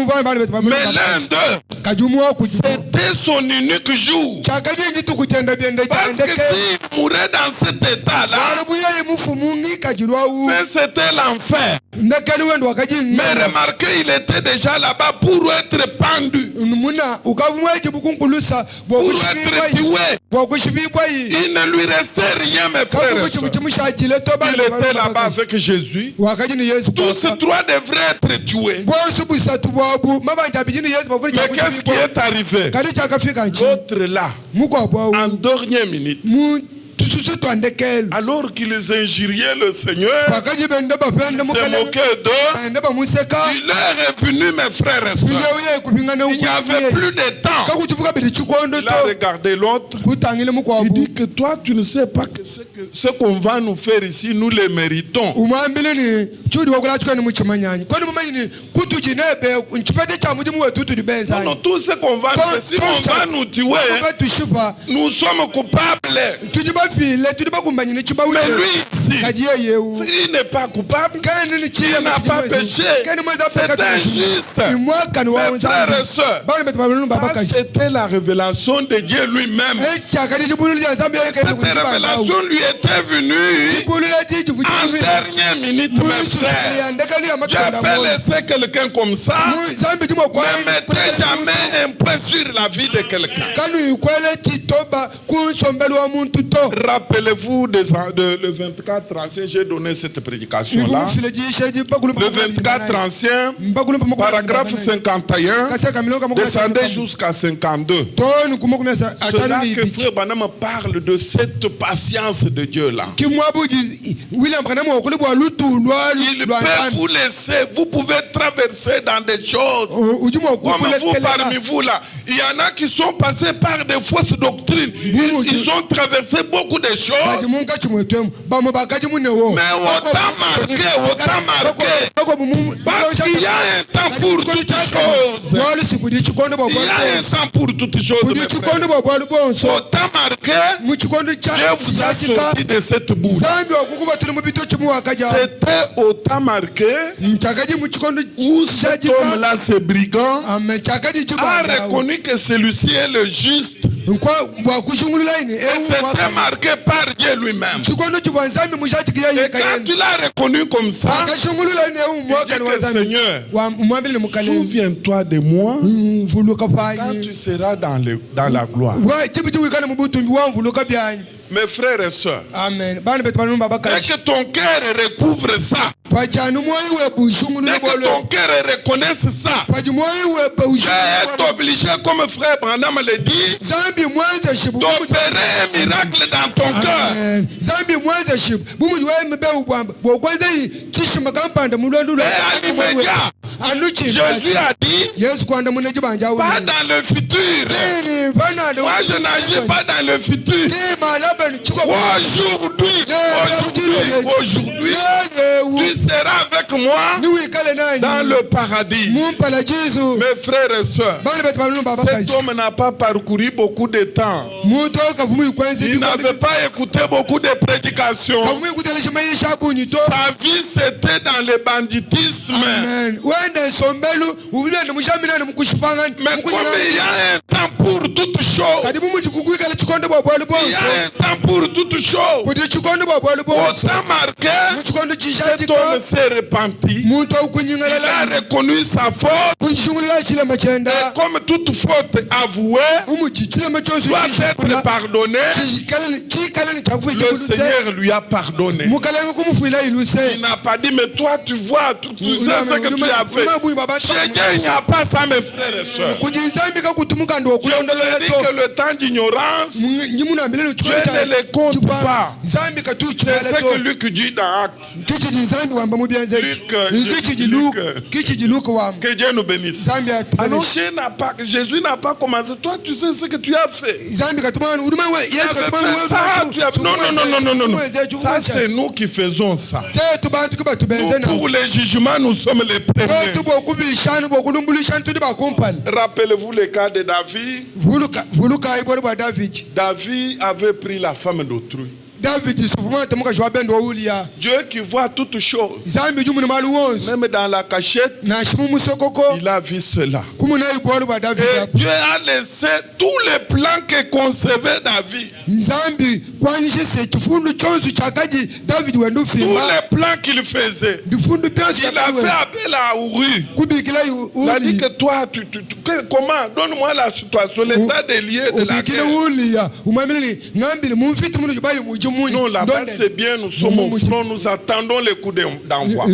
l'un d'eux, c'était son unique jour. Parce que s'il mourait dans cet état-là, c'était l'enfer. Mais remarquez, il était déjà là-bas pour être pendu. Pour être tué. Il ne lui restait rien, mes frères et sœurs. Il était là-bas avec Jésus. Tous ces trois devraient être tués. Mais qu'est-ce qui est arrivé? L'autre là, en dernière minute, alors qu'ils injuriaient le Seigneur, se moquaient d'eux, il leur est venu, mes frères et sœurs. Il n'y avait plus de temps. Il a regardé l'autre. Il dit que toi, tu ne sais pas que ce qu'on va nous faire ici, nous les méritons. Non, tout ce qu'on va nous faire, si on va nous tuer, nous sommes coupables. Mais lui ici, s'il n'est pas coupable, il n'a pas péché, c'est injuste. Mes frères et sœurs, ça c'était la révélation de Dieu lui-même. Cette révélation lui était venue en dernière minute, mes frères. J'appelle laisser quelqu'un comme ça, ne mettez jamais un point sur la vie de quelqu'un. Rappelez-vous le 24 ancien, j'ai donné cette prédication-là. Le 24 ancien, paragraphe 51, descendez jusqu'à 52. Cela que Frère Branham parle de cette patience de Dieu-là. Il peut vous laisser, vous pouvez traverser dans des choses. Comme vous, parmi vous là, il y en a qui sont passés par des fausses doctrines. Ils ont traversé beaucoup de choses. Mais autant marqué. Parce qu'il y a un temps pour toutes choses. Il y a un temps pour toutes choses. Autant marqué, Dieu vous a sorti de cette boue. C'était autant marqué où cet homme-là, ce brigand, a reconnu que celui-ci est le juste. Et c'était marqué par Dieu lui-même. Et quand il a reconnu comme ça, il dit que Seigneur, souviens-toi de moi quand tu seras dans la gloire. Mes frères et sœurs, et que ton cœur recouvre ça, et que ton cœur reconnaisse ça, tu es obligé, comme frère Branham le dit, d'opérer un miracle dans ton cœur. Et à l'immédiat, Jésus a dit, pas dans le futur. Moi je n'agis pas dans le futur. Aujourd'hui, tu seras avec moi dans le paradis. Mes frères et sœurs, cet homme n'a pas parcouru beaucoup de temps. Il n'avait pas écouté beaucoup de prédications. Sa vie c'était dans le banditisme. Mais comme il y a un temps pour toutes choses, il y a un temps pour toutes choses. Autant marqué, cet homme s'est repenti. Il a reconnu sa faute. Et comme toute faute avouée doit être pardonnée, le Seigneur lui a pardonné. Il n'a pas dit, mais toi tu vois, tu sais ce que tu as fait. Chez Dieu, il n'y a pas ça, mes frères et sœurs. Je vous ai dit que le temps d'ignorance Dieu ne les compte pas. C'est ce que Luc dit dans Actes. Que Dieu nous bénisse. Alors Jésus n'a pas commencé. Toi, tu sais ce que tu as fait. Non. Ça, c'est nous qui faisons ça. Nous, pour les jugements, nous sommes les premiers. Rappelez-vous le cas de David. David avait pris la femme d'autrui. Dieu qui voit toutes choses, même dans la cachette, il a vu cela. Et Dieu a laissé tous les plans que concevait David. Tous les plans qu'il faisait. Il a fait appel à Uri. Il a dit que toi, comment? Donne-moi la situation, l'état des lieux de la guerre. Non, là-bas c'est bien, nous sommes au front, nous attendons les coups d'envoi. On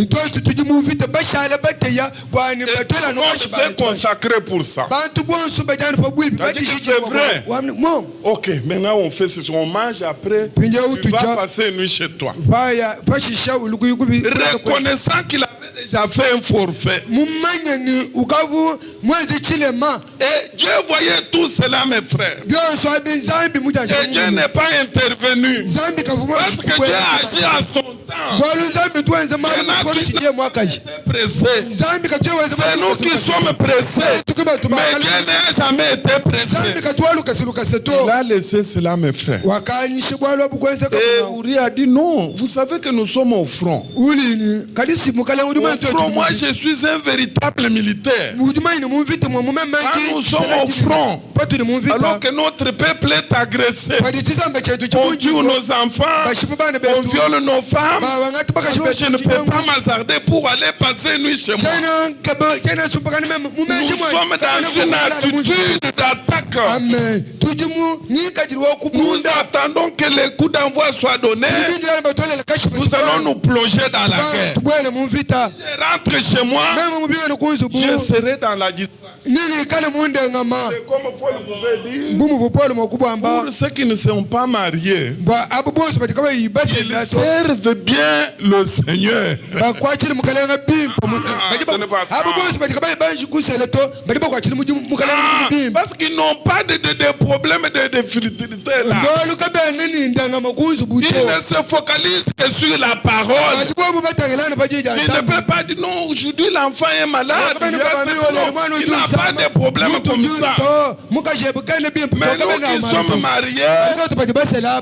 s'est consacré pour ça. C'est vrai. Ok, maintenant on fait ceci, on mange après, tu vas passer une nuit chez toi. Reconnaissant qu'il avait déjà fait un forfait. Et Dieu voyait tout cela, mes frères. Et Dieu n'est pas intervenu. Parce que Dieu a agi à son temps. C'est nous qui sommes pressés. Mais Dieu n'a jamais été pressé. Il a laissé cela, mes frères. Et Uri a dit non. Vous savez que nous sommes au front. Au front, moi je suis un véritable militaire. Quand nous sommes au front, alors que notre peuple est agressé, on tue nos enfants, on viole nos femmes, alors je ne peux pas m'hasarder pour aller passer une nuit chez moi. Nous sommes dans une attitude d'attaque. Nous attendons que les coups d'envoi soient donnés. Nous allons nous plonger dans la guerre. Je rentre chez moi, je serai dans la distance. Comme Paul pouvait dire, pour ceux qui ne sont pas mariés, ils servent bien le Seigneur. Parce qu'ils n'ont pas de problème de fertilité là. Ils ne se focalisent que sur la parole. Ils ne peuvent pas dire non, aujourd'hui l'enfant est malade. Il n'a pas de problème comme ça. Mais nous qui sommes mariés,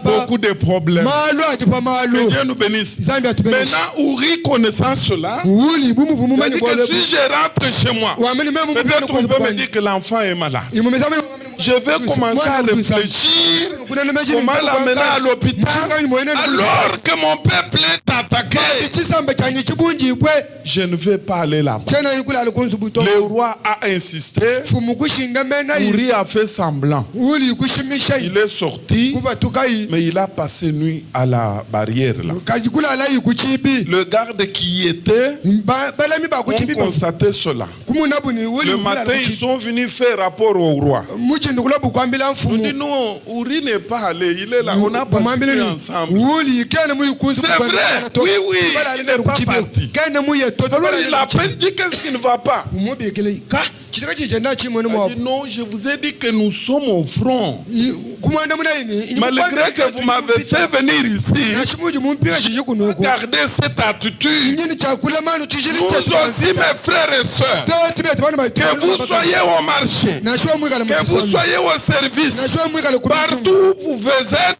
beaucoup de problèmes. Que Dieu nous bénisse. Maintenant, Uri connaissant cela, il dit que si je rentre chez moi, peut-être on peut me dire que l'enfant est malade. Je vais commencer à réfléchir comment l'amener à l'hôpital alors que mon peuple est attaqué. Je ne vais pas aller là-bas. Le roi a insisté. Uri a fait semblant. Il est sorti, mais il a passé nuit à la barrière là. Le garde qui y était ont constaté cela. Le matin, ils sont venus faire rapport au roi. On dit non, Uri n'est pas allé, il est là, on a passé ensemble. C'est vrai, oui, il n'est pas parti. Alors il appelle, dit qu'est-ce qui ne va pas? Il dit non, je vous ai dit que nous sommes au front. Malgré que vous m'avez fait venir ici, regardez cette attitude. Nous aussi, mes frères et sœurs, que vous soyez au marché, que vous soyez au service, partout où vous pouvez être,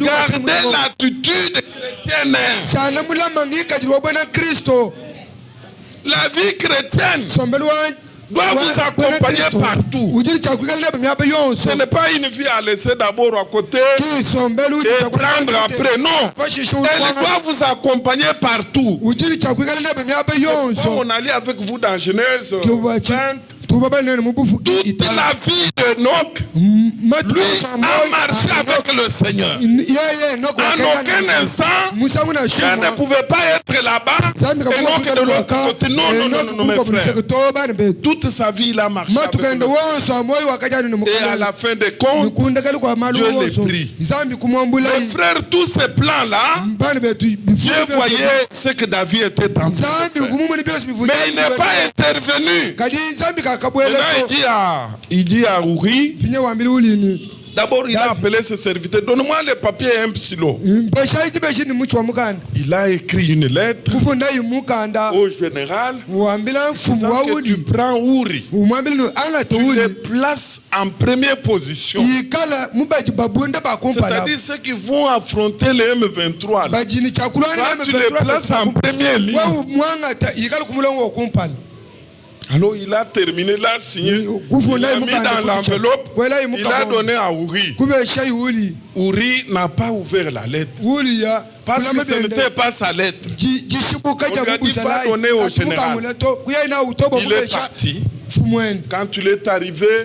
gardez l'attitude chrétienne. La vie chrétienne doit vous accompagner partout. Ce n'est pas une vie à laisser d'abord à côté et prendre après. Non. Elle doit vous accompagner partout. Comme on allait avec vous dans Genèse 20, Toute la vie de Enoch, lui a marché avec le Seigneur. En aucun instant, Dieu ne pouvait pas être là-bas. Enoch de l'autre côté. Non, mes frères. Toute sa vie, il a marché avec le Seigneur. Et à la fin des comptes, Dieu les prit. Mes frères, tous ces plans-là, Dieu voyait ce que David était en train de faire. Mais il n'est pas intervenu. Maintenant, il dit à Uri, d'abord il a appelé ses serviteurs, donne-moi les papiers et un stylo. Il a écrit une lettre au général disant que tu prends Uri, tu le places en première position. C'est-à-dire ceux qui vont affronter les M23. Là. Quand tu les places en première ligne. Alors il a terminé, il a signé, il a mis dans l'enveloppe, il a donné à Uri. Uri n'a pas ouvert la lettre. Parce que ce n'était pas sa lettre. On lui a dit pas donner au général. Il est parti. Quand il est arrivé,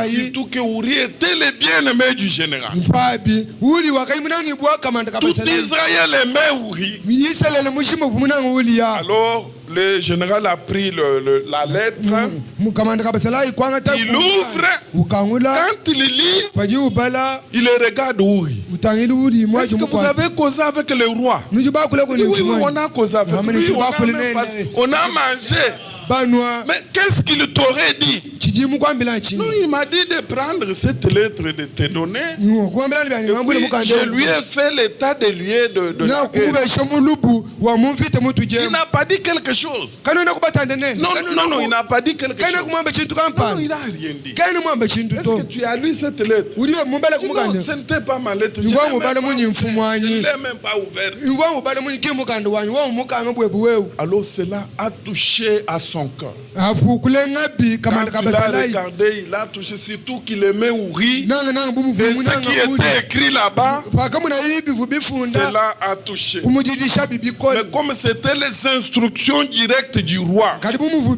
surtout que Uri était le bien-aimé du général. Tout Israël aimait Uri. Alors, le général a pris la lettre. Il ouvre. Quand il lit, il regarde Uri. Est-ce que vous avez causé avec le roi? Oui, on a causé avec lui. On a mangé. Mais qu'est-ce qu'il t'aurait dit? Non, il m'a dit de prendre cette lettre et de te donner. Je lui ai fait l'état de lieu de la guerre. Il n'a pas dit quelque chose. Non, il n'a pas dit quelque chose. Non, il n'a rien dit. Est-ce que tu as lu cette lettre? Non, ce n'était pas ma lettre. Je ne l'ai même pas ouverte. Alors cela a touché à son cœur. Quand il a regardé, il a touché, surtout qu'il aimait Uri. Et ce qui était écrit là-bas, cela a touché. Mais comme c'était les instructions directes du roi, vous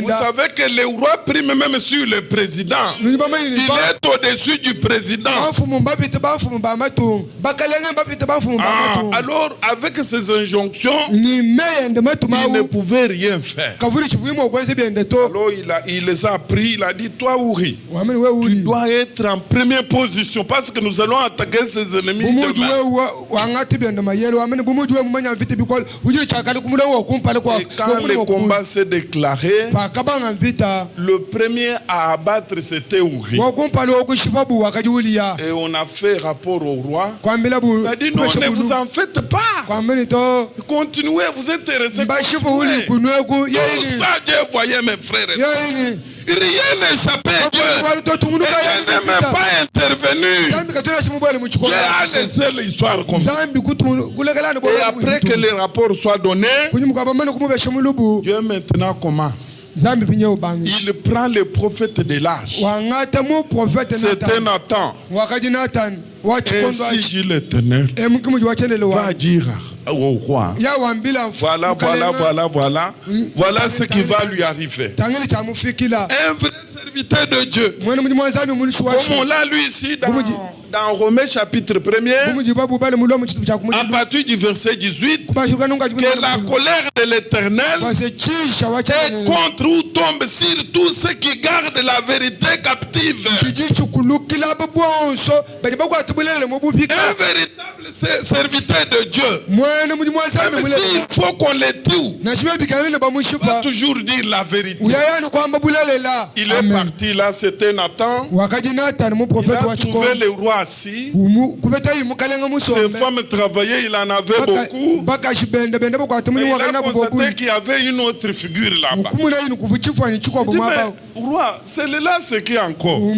savez que le roi prime même sur le président. Il est au-dessus du président. Alors, avec ces injonctions, il ne pouvait rien faire. Alors, il les a pris, il a dit, toi Uri, tu dois être en première position parce que nous allons attaquer ces ennemis demain. Et quand le combat s'est déclaré, le premier à abattre c'était Uri. Et on a fait rapport au roi. Il a dit non, ne vous en faites pas. Continuez, vous êtes restés. Tout ça, Dieu voyait mes frères. Rien n'échappait à Dieu. Et Dieu n'est même pas intervenu. Dieu a laissé l'histoire comme ça. Et après que les rapports soient donnés, Dieu maintenant commence. Il prend les prophètes de l'âge. C'était Nathan. Ainsi dit l'Éternel, va dire au roi, voilà ce qui va lui arriver. Un vrai serviteur de Dieu, comme on l'a lu ici dans Romains chapitre 1er, à partir du verset 18, que la colère de l'Éternel est contre ou tombe sur tous ceux qui gardent la vérité captive. Un véritable serviteur de Dieu, même s'il faut qu'on les tue, pas toujours dire la vérité. Il est parti là, c'était Nathan. Il a trouvé le roi assis. Ses femmes travaillaient, il en avait beaucoup. Mais il a constaté qu'il y avait une autre figure là-bas. Il dit, mais roi, celle-là, c'est qui encore? Il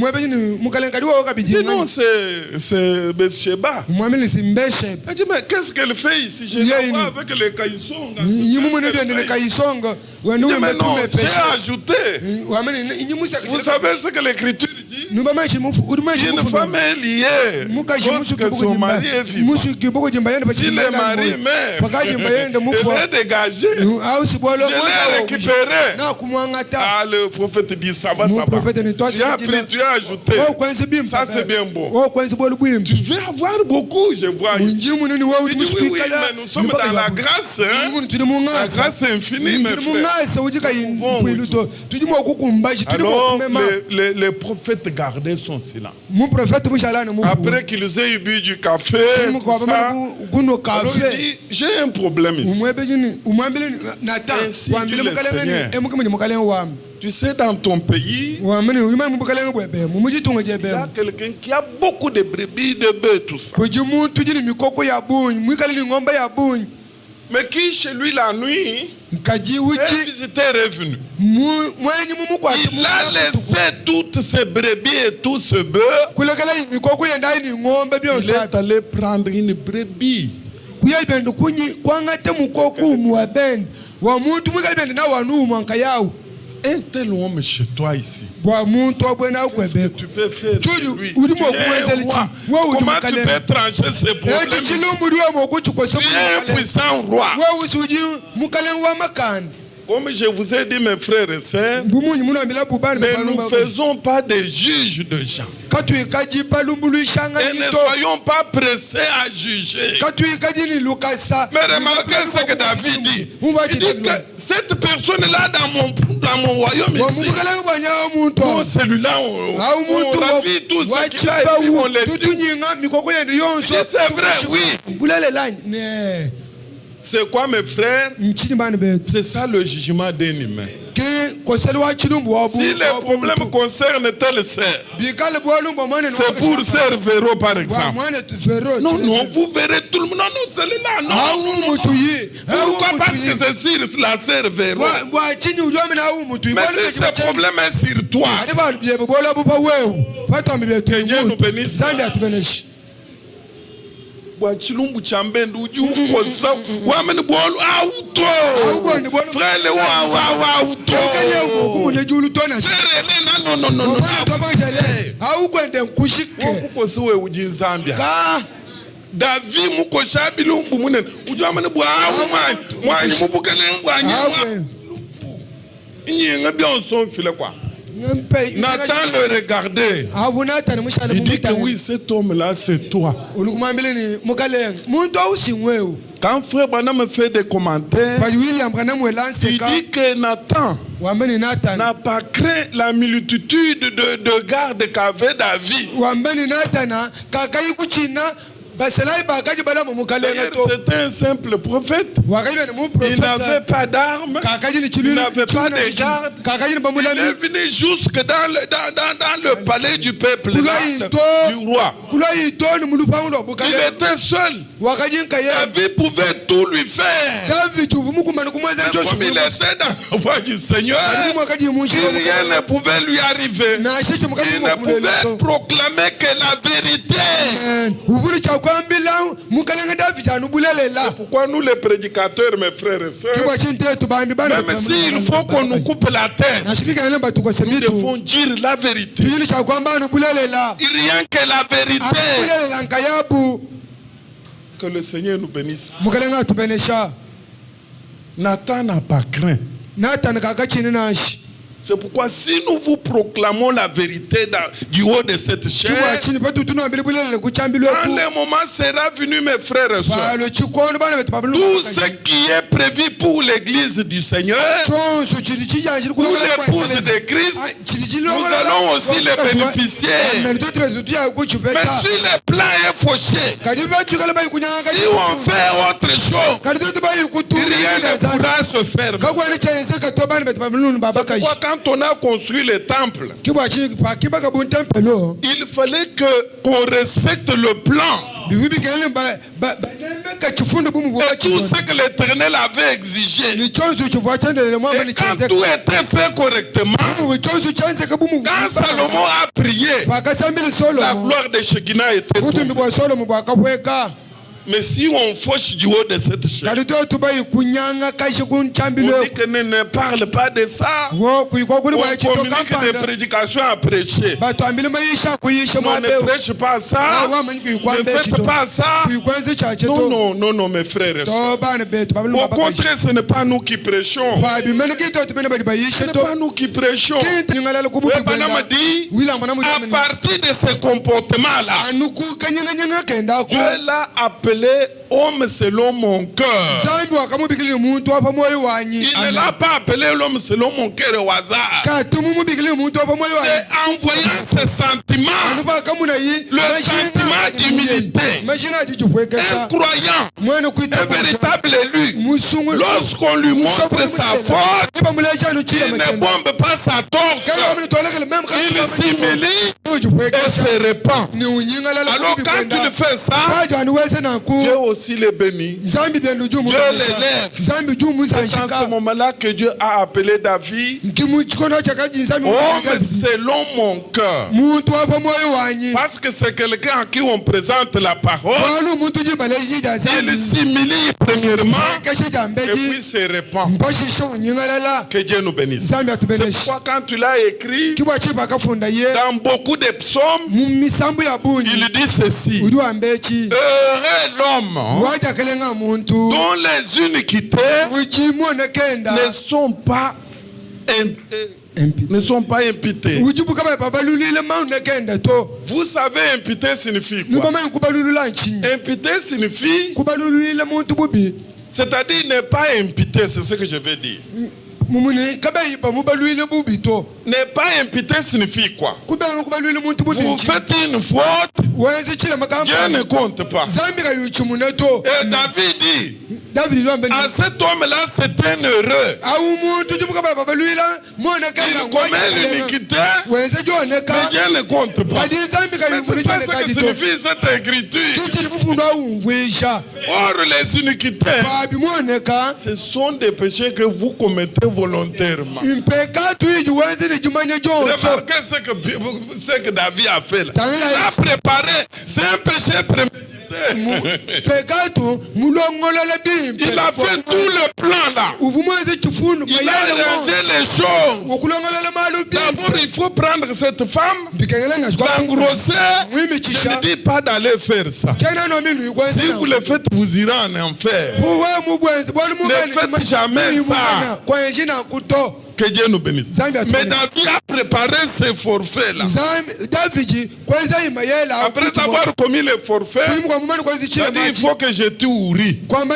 dit, non, c'est Bathsheba. Il dit, mais qu'est-ce qu'elle fait ici? Je la vois avec les Kaïsonga. Il dit, mais non, j'ai ajouté. Vous savez ce que l'Écriture dit? Une femme est liée lorsque son mari est vivant. Si le mari meurt, elle est dégagée. Je l'ai récupéré. Ah, le prophète dit ça va, ça va. Tu as pris, tu as ajouté. Ça c'est bien beau. Tu veux avoir beaucoup, je vois ici. Oui, mais nous sommes dans la grâce. Hein? La grâce est infinie, mes frères. Alors, les prophètes gardaient son silence. Après qu'ils aient bu du café, tout ça, alors il dit, j'ai un problème ici. Ainsi dit le Seigneur. Tu sais, dans ton pays, il y a quelqu'un qui a beaucoup de brebis, de bœufs, tout ça. Mais qui chez lui la nuit, un visiteur est venu. Il a laissé toutes ses brebis et tout ce bœuf. Il est allé prendre une brebis. Un tel homme chez toi ici. Qu'est-ce que tu peux faire de lui? Tu es roi. Comment tu peux trancher ces problèmes? Tu es un puissant roi. Comme je vous ai dit, mes frères et sœurs, ne nous faisons pas des juges de gens. Et ne soyons pas pressés à juger. Mais remarquez ce que David dit. Il dit que cette personne-là dans mon royaume ici, pour celui-là, on ravit tout ce qu'il a et on les tue. C'est vrai, oui. C'est quoi, mes frères? C'est ça le jugement d'un humain. Si les problèmes concernent telle sœur, c'est pour sœur Véro par exemple. Non, non, vous verrez tout le monde. Non, non, celui-là, non. Pourquoi? Parce que c'est sur la sœur Véro. Mais si ce problème est sur toi, que Dieu nous bénisse. Chilumbu chambendo uju kosa wamene bolu auto frère auto no aukwende nkushike kukosi we ujinzambia Davi muko shabilumbu munene uju amene bwa mwanyi mubukane mbwanyi inyenga bionso file kwa Nathan le regardait. Il dit que oui, cet homme-là, c'est toi. Quand frère Branham fait des commentaires, il dit que Nathan n'a pas craint la multitude de gardes qu'avait David. C'était un simple prophète. Il n'avait pas d'armes. Il n'avait pas de garde. Il est venu jusque dans le palais du peuple, du roi. Il était seul. David pouvait tout lui faire. Comme il était dans la voie du Seigneur, rien ne pouvait lui arriver. Il ne pouvait proclamer que la vérité. C'est pourquoi nous les prédicateurs, mes frères et sœurs, même s'il faut qu'on nous coupe la tête, nous devons dire la vérité. Rien que la vérité. Que le Seigneur nous bénisse. Nathan n'a pas craint. C'est pourquoi si nous vous proclamons la vérité du haut de cette chair, quand le moment sera venu, mes frères et sœurs, tout ce qui est prévu pour l'église du Seigneur, pour l'épouse de Christ, nous allons aussi les bénéficier. Mais si le plan est fauché, si on fait autre chose, rien ne pourra se faire. Quand on a construit le temple, il fallait qu'on respecte le plan. Et tout ce que l'Éternel avait exigé. Et quand tout était fait correctement, quand Salomon a prié, la gloire de Shekinah était tombée. Mais si on fauche du haut de cette chaise, on dit que ne parle pas de ça. On communique des prédications à prêcher. On ne prêche pas ça. Ne faites pas ça. Non, mes frères et sœurs. Au contraire, ce n'est pas nous qui prêchons. Ce n'est pas nous qui prêchons. Madame dit, à partir de ce comportement-là, Dieu l'a appelé homme selon mon cœur. Il ne l'a pas appelé l'homme selon mon cœur au hasard. C'est en voyant ce sentiment, le sentiment d'humilité. Un croyant, un véritable élu, lorsqu'on lui montre sa faute, il ne bombe pas sa torse. Il s'humilie et se répand. Alors quand il fait ça, Dieu aussi les bénit. Dieu l'élève. C'est en ce moment-là que Dieu a appelé David homme selon mon cœur. Parce que c'est quelqu'un à qui on présente la parole. Il s'humilie premièrement et puis se répand. Que Dieu nous bénisse. C'est pourquoi quand tu l'as écrit dans beaucoup de psaumes, il dit ceci: heureux l'homme dont les iniquités ne sont pas imputées. Vous savez, imputé signifie quoi? Imputé signifie, c'est-à-dire ne pas imputé, c'est ce que je veux dire. Ne pas imputé signifie quoi? Vous faites une faute, Dieu ne compte pas. Et David dit, à cet homme-là, c'est un heureux. Il commet l'iniquité, mais Dieu ne compte pas. Mais c'est ça ce que signifie cette écriture. Or, les iniquités, ce sont des péchés que vous commettez volontairement. Remarquez ce que David a fait là. Il a préparé, c'est un péché prémédité. Il a fait tout le plan là. Il a arrangé les choses. D'abord, il faut prendre cette femme, l'engrosser. Je ne dis pas d'aller faire ça. Si vous le faites, vous irez en enfer. Ne faites jamais ça. Que Dieu nous bénisse. Mais David a préparé ses forfaits là. Après avoir commis les forfaits, il a dit il faut que je tue Uri. Alors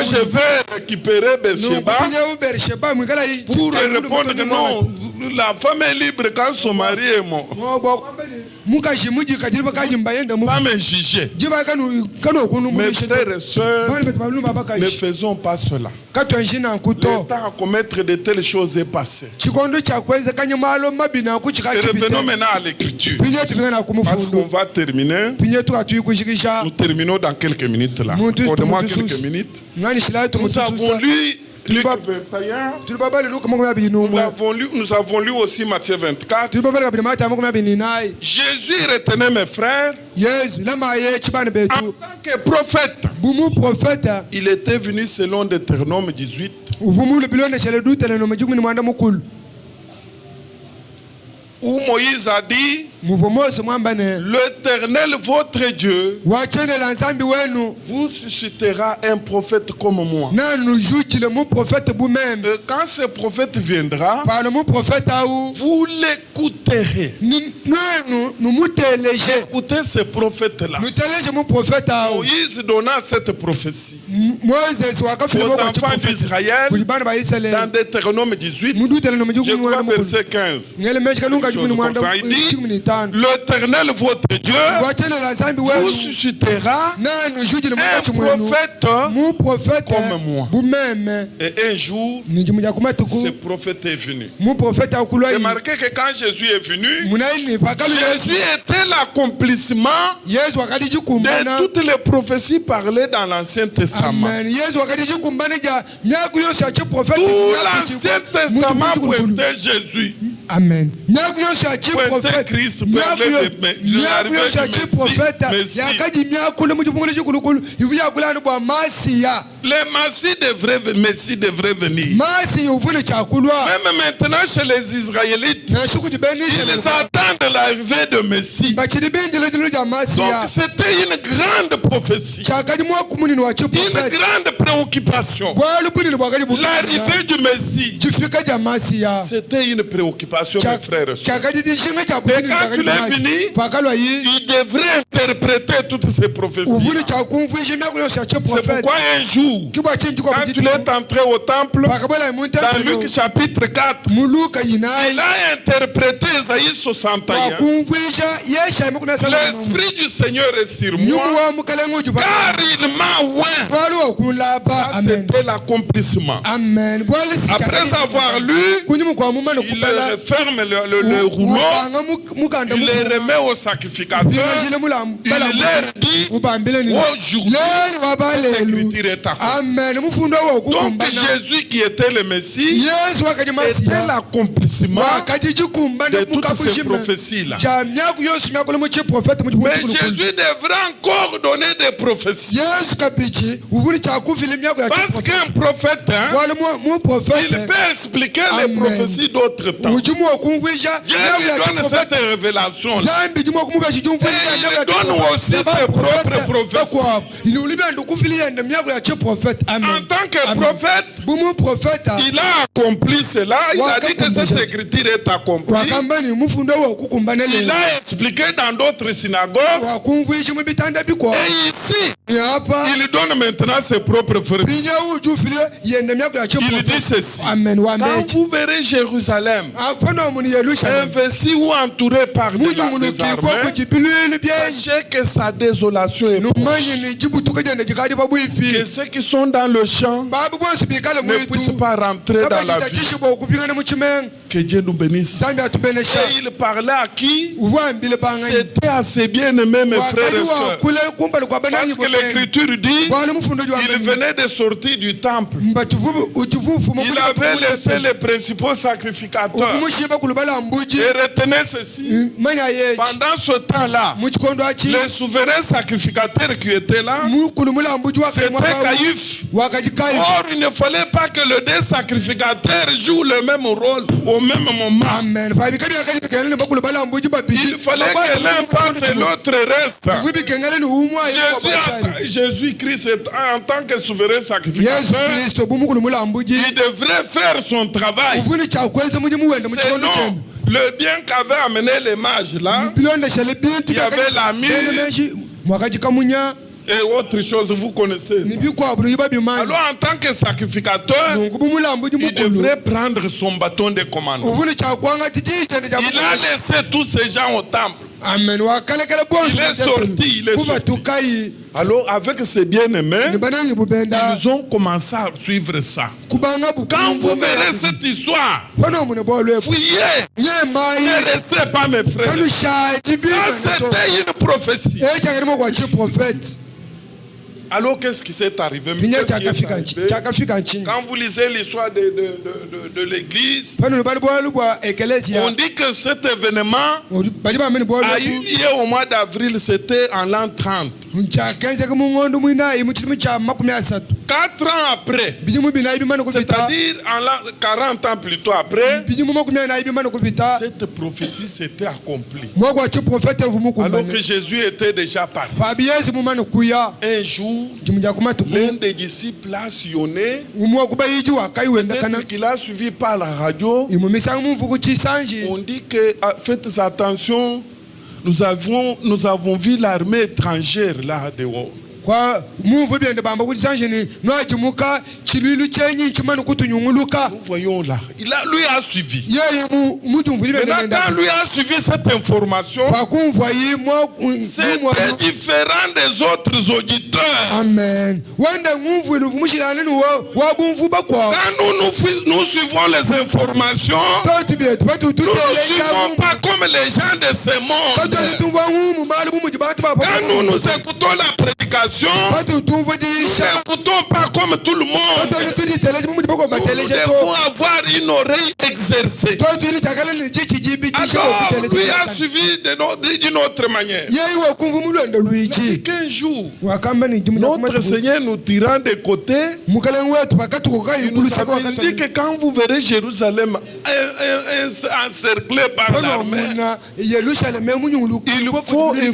je vais récupérer Bathsheba pour répondre que non, la femme est libre quand son mari est mort. Pas me juger. Mes frères et sœurs, ne faisons pas cela. Le temps à commettre de telles choses est passé. Et revenons maintenant à l'écriture. Parce qu'on va terminer. Nous terminons dans quelques minutes là. Accordez-moi quelques minutes. Nous avons lu Luc 21. Nous avons lu aussi Matthieu 24. Jésus retenait mes frères. En tant que prophète, il était venu selon Deutéronome 18. Où Moïse a dit, l'Éternel votre Dieu vous suscitera un prophète comme moi. Et quand ce prophète viendra, vous l'écouterez. Écoutez ce prophète-là. Moïse donna cette prophétie aux enfants d'Israël dans Deutéronome 18, je crois verset 15. Il dit, l'Éternel votre Dieu vous suscitera un prophète comme moi. Et un jour, ce prophète est venu. Remarquez que quand Jésus est venu, Jésus était l'accomplissement de toutes les prophéties parlées dans l'Ancien Testament. Tout l'Ancien Testament pointait Jésus. Amen. Nyakuyosha chi Pointer prophète. Christ, parler de Nyakuyosha chi prophète. Yakadi myakule mujibungule chikulukulu. Ivuya kulani bwa Masiya. Le Messie devrait venir. Masi uvule chakulwa. Même maintenant chez les Israélites, ils attendent l'arrivée de Messie. Donc c'était une grande prophétie. Une grande préoccupation. L'arrivée du Messie. C'était une préoccupation, mes frères et sœurs. Et quand il est venu, il devrait interpréter toutes ces prophéties. C'est pourquoi un jour, quand il est entré au temple, dans Luc chapitre 4, il a interprété Isaïe 61. L'Esprit du Seigneur est sur moi, car il m'a oint. Ça, c'était l'accomplissement. Après avoir lu, il referme le rouleau, il le remet au sacrificateur, il leur dit, au jour, l'écriture est accomplie. Donc Jésus qui était le Messie était l'accomplissement de toutes ces prophéties-là. Mais Jésus devrait encore donner des prophéties. Parce qu'un prophète, il peut expliquer les prophéties d'autres temps. Dieu lui donne cette révélation. Et il donne aussi ses propres prophéties. En tant que prophète, il a accompli cela. Il a dit que cette écriture est accomplie. Il a expliqué dans d'autres synagogues. Et ici, il donne maintenant ses propres prophéties. Il dit ceci. Quand vous verrez Jérusalem investi ou entouré par des armées, sachez que sa désolation est proche. Que ceux qui sont dans le champ ne puissent pas rentrer dans la ville. Que Dieu nous bénisse. Et il parlait à qui? C'était à ses bien-aimés, mes frères et sœurs. Parce que l'Écriture dit il venait de sortir du temple. Il avait laissé les principaux sacrificateurs. Et retenez ceci. Pendant ce temps-là, les souverains sacrificateurs qui étaient là, c'était Caïphe. Or, il ne fallait pas que les deux sacrificateurs jouent le même rôle au même moment. Il fallait que l'un parte et l'autre reste. Jésus-Christ, en tant que souverain sacrificateur, il devrait faire son travail. Sinon, le bien qu'avait amené les mages là, il y avait la myrrhe et autre chose, vous connaissez. Alors en tant que sacrificateur, il devrait prendre son bâton de commandement. Il a laissé tous ces gens au temple. Il est sorti. Alors avec ses bien-aimés, ils ont commencé à suivre ça. Quand vous verrez cette histoire, fouillez, ne restez pas mes frères. Ça c'était une prophétie. Alors qu'est-ce qui s'est arrivé? Quand vous lisez l'histoire de l'église, on dit que cet événement a eu lieu au mois d'avril, c'était en l'an 30. 4 ans après, c'est-à-dire 40 ans plus tôt après, cette prophétie s'était accomplie. Alors que Jésus était déjà parti. Un jour, l'un des disciples a sillonné, peut-être qu'il a suivi par la radio. On dit que, faites attention, nous avons vu l'armée étrangère là dehors. Nous voyons là, lui a suivi. Maintenant, quand lui a suivi cette information, c'était différent des autres auditeurs. Amen. Quand nous suivons les informations, nous ne suivons pas comme les gens de ce monde. Quand nous écoutons la prédication, formation, nous n'écoutons pas comme tout le monde. Nous devons avoir une oreille exercée. Alors, lui a suivi d'une autre manière. Mais qu'un jour, notre Seigneur nous tirant de côté, il nous avait dit que quand vous verrez Jérusalem encerclée par l'armée, il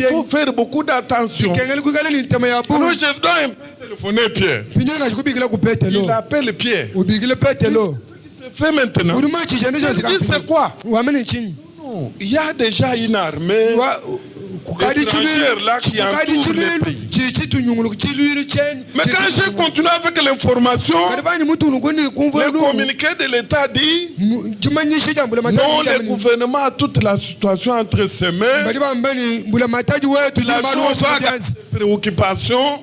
faut faire beaucoup d'attention. Alors je dois téléphoner Pierre. Il appelle Pierre. Qu'est-ce qui se fait maintenant? C'est quoi? Non, il y a déjà une armée étrangère là qui entoure le pays. Mais quand j'ai continué avec l'information, le communiqué de l'État dit non, le gouvernement a toute la situation entre ses mains. La chose a des préoccupations.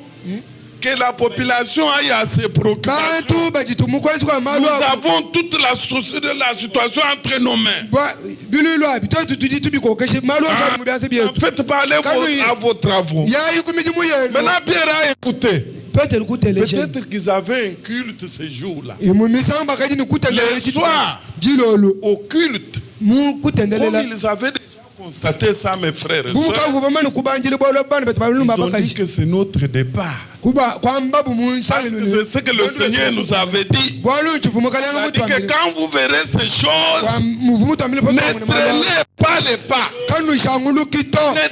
Que la population aille à ses préoccupations. Nous avons toute la situation entre nos mains. Faites parler à vos travaux. Maintenant, Pierre a écouté. Peut-être qu'ils avaient un culte ce jour-là. Le soir, au culte, comme ils avaient déjà constaté ça, mes frères et sœurs, ils ont dit que c'est notre départ. Parce que c'est ce que le Seigneur nous avait dit. Il a dit que quand vous verrez ces choses, ne traînez pas les pas. Ne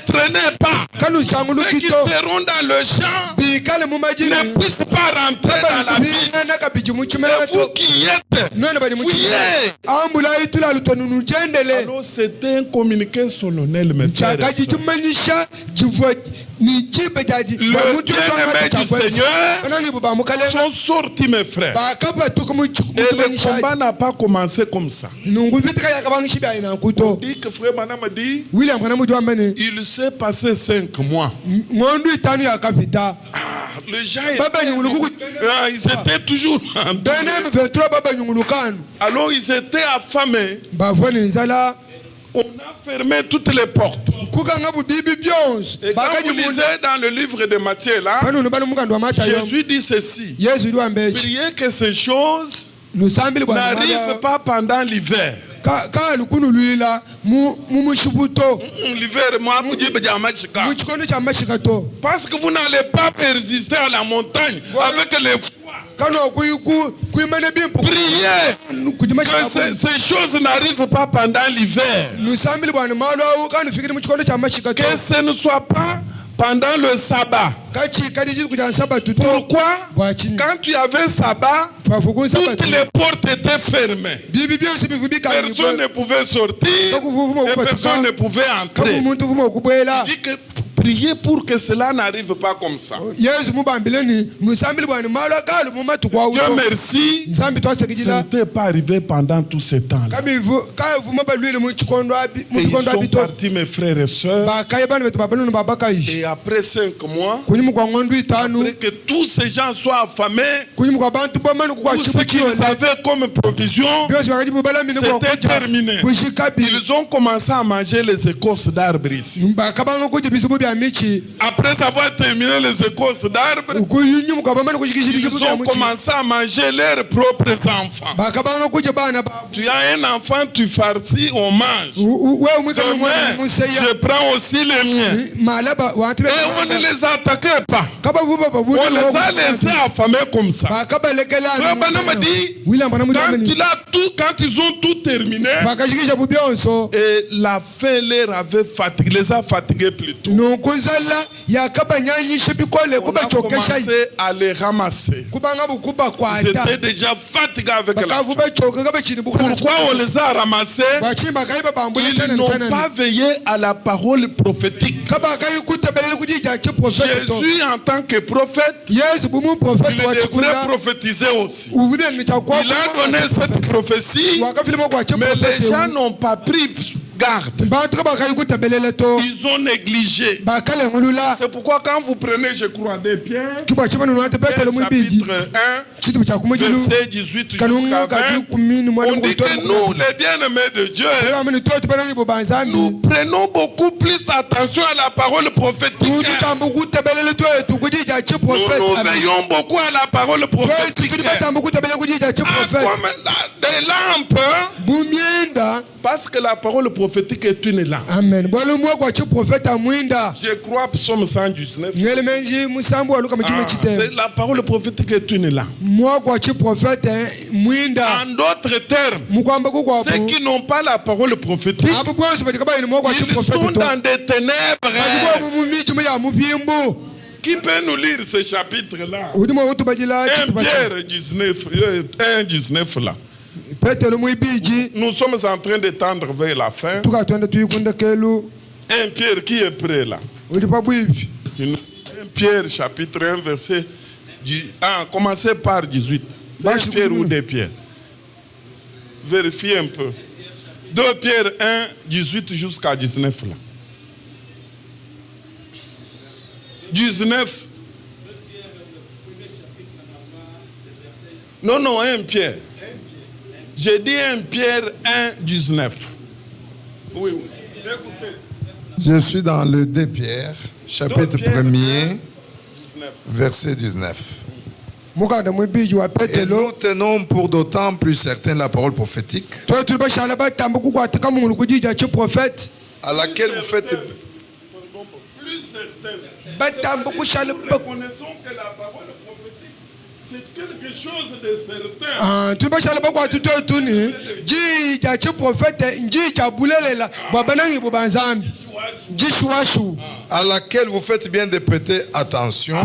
traînez pas. Ceux qui seront dans le champ ne puissent pas rentrer dans la ville. Et vous qui êtes, fouillez. Alors c'était un communiqué solennel, mes frères et sœurs. Le bien-aimé du Seigneur sont sortis, mes frères. Et le combat n'a pas commencé comme ça. On dit que frère Branham a dit il s'est passé 5 mois. Les gens ils étaient toujours en alors ils étaient affamés. On a fermé toutes les portes. Et quand vous lisez dans le livre de Matthieu là, Jésus dit ceci: priez que ces choses n'arrivent pas pendant l'hiver. Parce que vous n'allez pas persister à la montagne avec les priez que ces choses n'arrivent pas pendant l'hiver. Que ce ne soit pas pendant le sabbat. Pourquoi? Quand tu avais sabbat, toutes les portes étaient fermées. Personne ne pouvait sortir et personne ne pouvait entrer. Il dit que priez pour que cela n'arrive pas comme ça. Dieu merci, ça n'était pas arrivé pendant tout ce temps-là. Et ils sont partis, mes frères et sœurs. Et après 5 mois, après que tous ces gens soient affamés, tout ce qu'ils avaient comme provision, c'était terminé. Ils ont commencé à manger les écorces d'arbres ici. Après avoir terminé les écorces d'arbres, ils ont commencé à manger leurs propres enfants. Tu as un enfant, tu farcis, on mange. Demain, je prends aussi les miens. Et on ne les attaquait pas. On les a laissés affamés comme ça. Frère Branham m'a dit, quand ils ont tout terminé, et la faim les a fatigués plutôt. On a commencé à les ramasser. Ils étaient déjà fatigués avec la faim. Pourquoi on les a ramassés? Ils n'ont pas veillé à la parole prophétique. Jésus en tant que prophète, il devrait prophétiser aussi. Il a donné cette prophétie, mais les gens n'ont pas pris garde. Ils ont négligé. C'est pourquoi quand vous prenez, je crois, des pierres, chapitre 1, verset 18 jusqu'à 20, on dit que nous, les bien-aimés de Dieu, nous prenons beaucoup plus attention à la parole prophétique. Nous veillons beaucoup à la parole prophétique. Comme des lampes. Parce que la parole prophétique est une lampe. Amen. Je crois psaume 119. C'est la parole prophétique est une lampe. En d'autres termes, ceux qui n'ont pas la parole prophétique, ils sont dans des ténèbres. Qui peut nous lire ce chapitre-là? 1 Pierre 19, 1:19 là. Nous sommes en train de tendre vers la fin. 1 Pierre qui est prêt là? 1 Pierre chapitre 1 verset 1. Commencez par 18. C'est Pierre ou 2 Pierre? Vérifiez un peu. 2 Pierre 1, 18 jusqu'à 19 là. 19. Non, 1 Pierre. J'ai dit 1 Pierre 1, 19. Oui. Écoutez. Je suis dans le 2 Pierre, chapitre 1er, verset 19. Et nous tenons pour d'autant plus certaine la parole prophétique à laquelle vous faites... Plus certaine. Nous reconnaissons que la parole prophétique, c'est quelque chose de certain. À laquelle vous faites bien de prêter attention.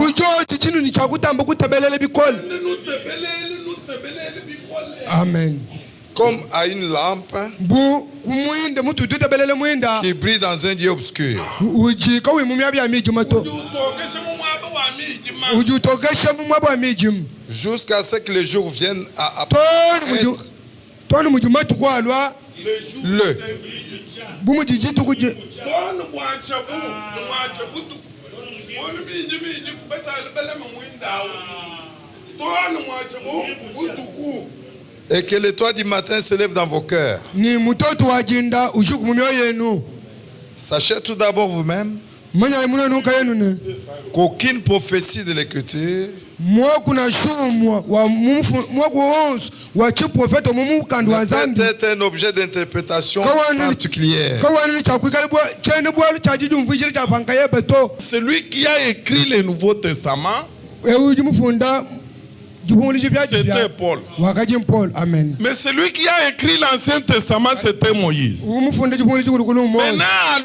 Amen. Comme à une lampe qui brille dans un lieu obscur. Jusqu'à ce que le jour vienne à apparaître. Et que l'étoile du matin se lève dans vos cœurs. Sachez tout d'abord vous-même qu'aucune prophétie de l'écriture peut être un objet d'interprétation particulière. Celui qui a écrit le Nouveau Testament, c'était Paul. Amen. Mais celui qui a écrit l'Ancien Testament, c'était Moïse. Maintenant, à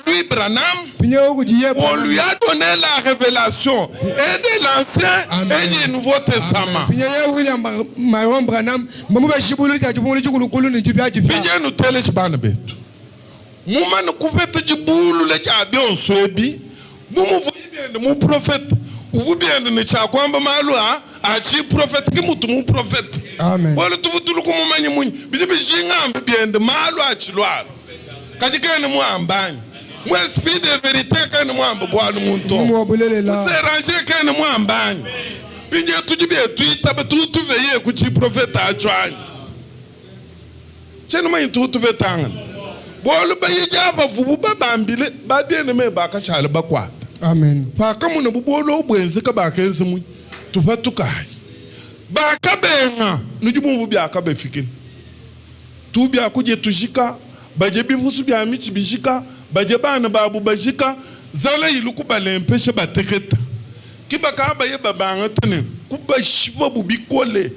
lui, Branham, on lui a donné la révélation et de l'Ancien et du Nouveau Testament. Vous bien ne chakwamba malwa achi prophet ki mutu mu prophet. Amen. Wala tuvutulu kumumanya munyi bijibi jingambe bien de malwa achilwa kadika ne mu ambani mu esprit de vérité ka ne mu amba bwala muntu mu ranger ka ne mu ambani binje tujibi tuita betu veye ku chi prophet achwani chene mai tu vetanga bolu bayi jaba vubu babambile ba bien me ba ka chala bakwa. Amen. Fa kamu na bubolo bwenze ka ba kenze mu tufa tukai ba ka benga nujumu bya ka be fikini tu bya kuje tujika baje bifusu bya michi bijika baje bana babu bajika zala yiluku balempeshe bateketa kiba ka ba ye babanga tene kuba shiva bubikole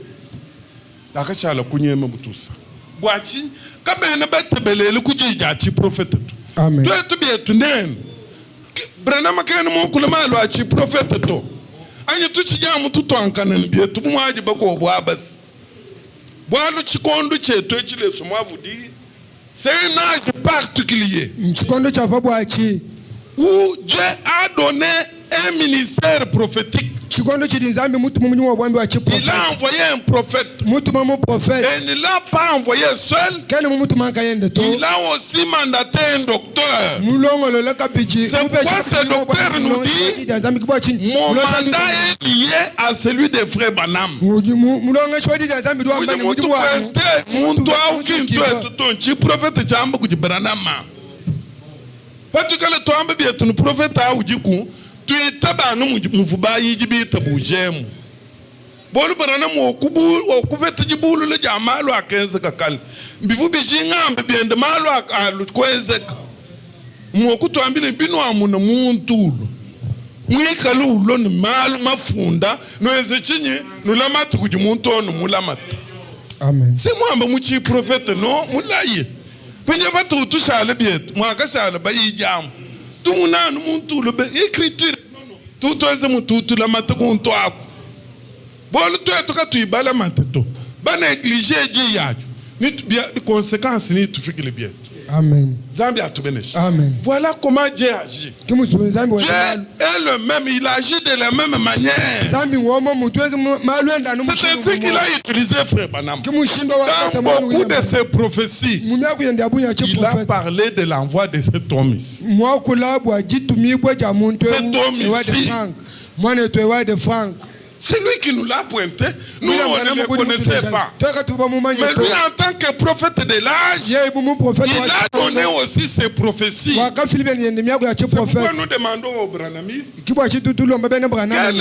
akachala kunyema butusa bwachi ka bena batebelele kuje jachi prophet. Amen. Tu bya tunen Branham kene mo kulama lo achi prophet to anyi tuchi jamu tuto ankana biye tumwaji bako bwabas bwalu chikondo cheto chile somavudi c'est un âge particulier chikondo cha bwachi où Dieu a donné un ministère prophétique. chikondo chidinzambi mutu mumunyu wa bwambi wa il a envoyé un prophète Et il ne l'a pas envoyé seul. Il a aussi mandaté un docteur. C'est pourquoi ce docteur nous dit mon mandat est lié à celui des frères Branham. Parce que le temps est un prophète à Ujiku, tu es tabanou, Moufuba, Yibi, Taboujem. Bolu Branham, au couvert de boule, le Jamalo à 15 kakal. Bifou Bijinga, bien de Malo à Lukwezek. Mokuto ambile bino amuna muntu. Mwikalu lon mal mafunda, no ezechinye, no lamatu kujimuntu no mulamat. Amen. C'est moi mbamuchi prophète non, mulaye. Venez pas tout toucher le bien. Moi, quand ça le bailli jam. Tout mon âne, mon tout le écriture. Tout tout la matin qu'on toi. Bon, le toi, tu es bas la matin. Pas négliger, ni bien les conséquences, ni tout fait que le bien. Amen. Zambia tout bénéfice. Amen. Voilà comment Dieu agit. Dieu est le même, il agit de la même manière. C'est ainsi qu'il a utilisé Frère Branham. Dans beaucoup de ses prophéties, il a parlé de l'envoi de cet homme ici. C'est lui qui nous l'a pointé. Nous, on ne le connaissait pas. Mais lui, en tant que prophète de l'âge, il a donné aussi ses prophéties. C'est pourquoi nous demandons aux Branhamistes quelles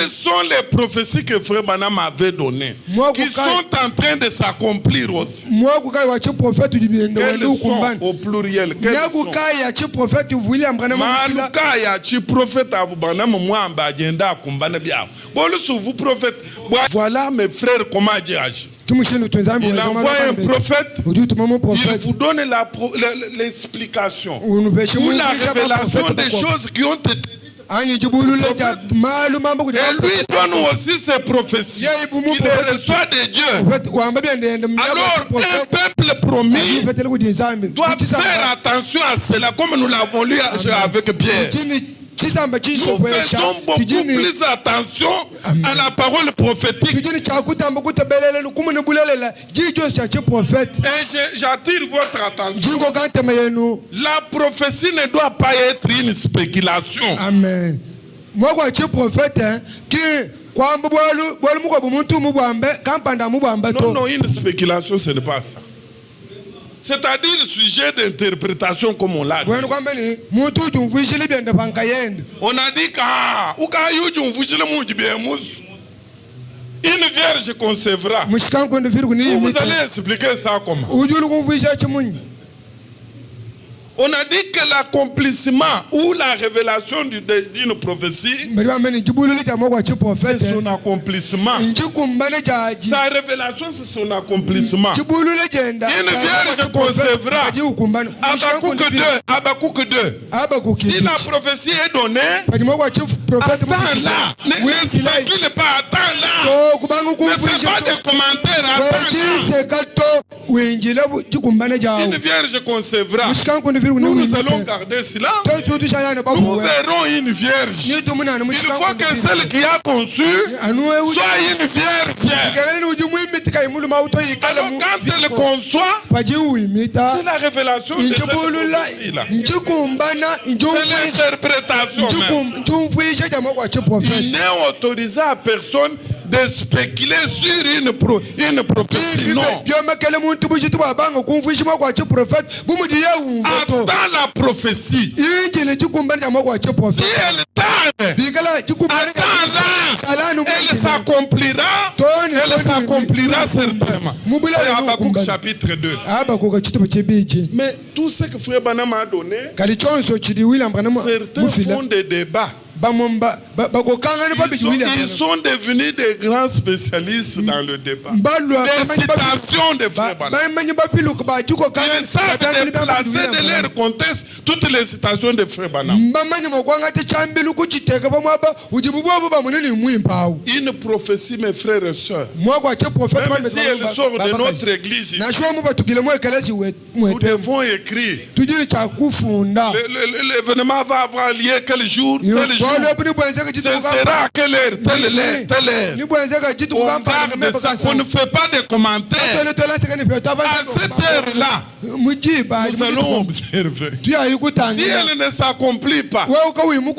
sont les prophéties que Frère Branham avait données, qui sont en train de s'accomplir aussi. Quelles sont au pluriel? Voilà mes frères comment Dieu agit. Il envoie un prophète, il vous donne l'explication ou la révélation des choses qui ont été dites. Et lui donne aussi ses prophéties. Il les reçoit de Dieu. Alors un peuple promis doit faire attention à cela, comme nous l'avons lu avec Pierre. Nous faisons beaucoup plus attention à la parole prophétique. Et j'attire votre attention. La prophétie ne doit pas être une spéculation. Amen. Non, non, une spéculation, ce n'est pas ça. C'est-à-dire sujet d'interprétation comme on l'a dit. On a dit une vierge concevra. Vous allez expliquer ça comment? On a dit que l'accomplissement ou la révélation d'une prophétie, c'est son accomplissement. Sa révélation, c'est son accomplissement. Une vierge concevra. Habakkuk 2. Si la prophétie est donnée, attends là. Ne spécule pas, attends là. Ne fais pas de commentaires, attends là. Une vierge concevra. Nous allons garder cela. Nous verrons une vierge. Il faut que celle qui a conçu soit une vierge. Alors quand elle conçoit, c'est la révélation de cette prophétie-là. C'est l'interprétation même. Il n'est autorisé à personne de spéculer sur une prophétie. Non. Attends la prophétie. Si elle tarde, elle s'accomplira. Elle s'accomplira certainement. C'est Habakkuk chapitre 2. Mais tout ce que Frère Branham a donné, certains font des débats. Ils sont devenus des grands spécialistes dans le débat. Des citations de Frère Branham. Ils savent déplacer de leur contexte toutes les citations de Frère Branham. Une prophétie, mes frères et sœurs, même si elle sort de notre église, nous devons écrire. L'événement va avoir lieu quel jour, tel Ce sera à quelle heure? Telle heure, telle heure. On garde ça, on ne fait pas de commentaires. À cette heure-là, nous allons observer. Si elle ne s'accomplit pas,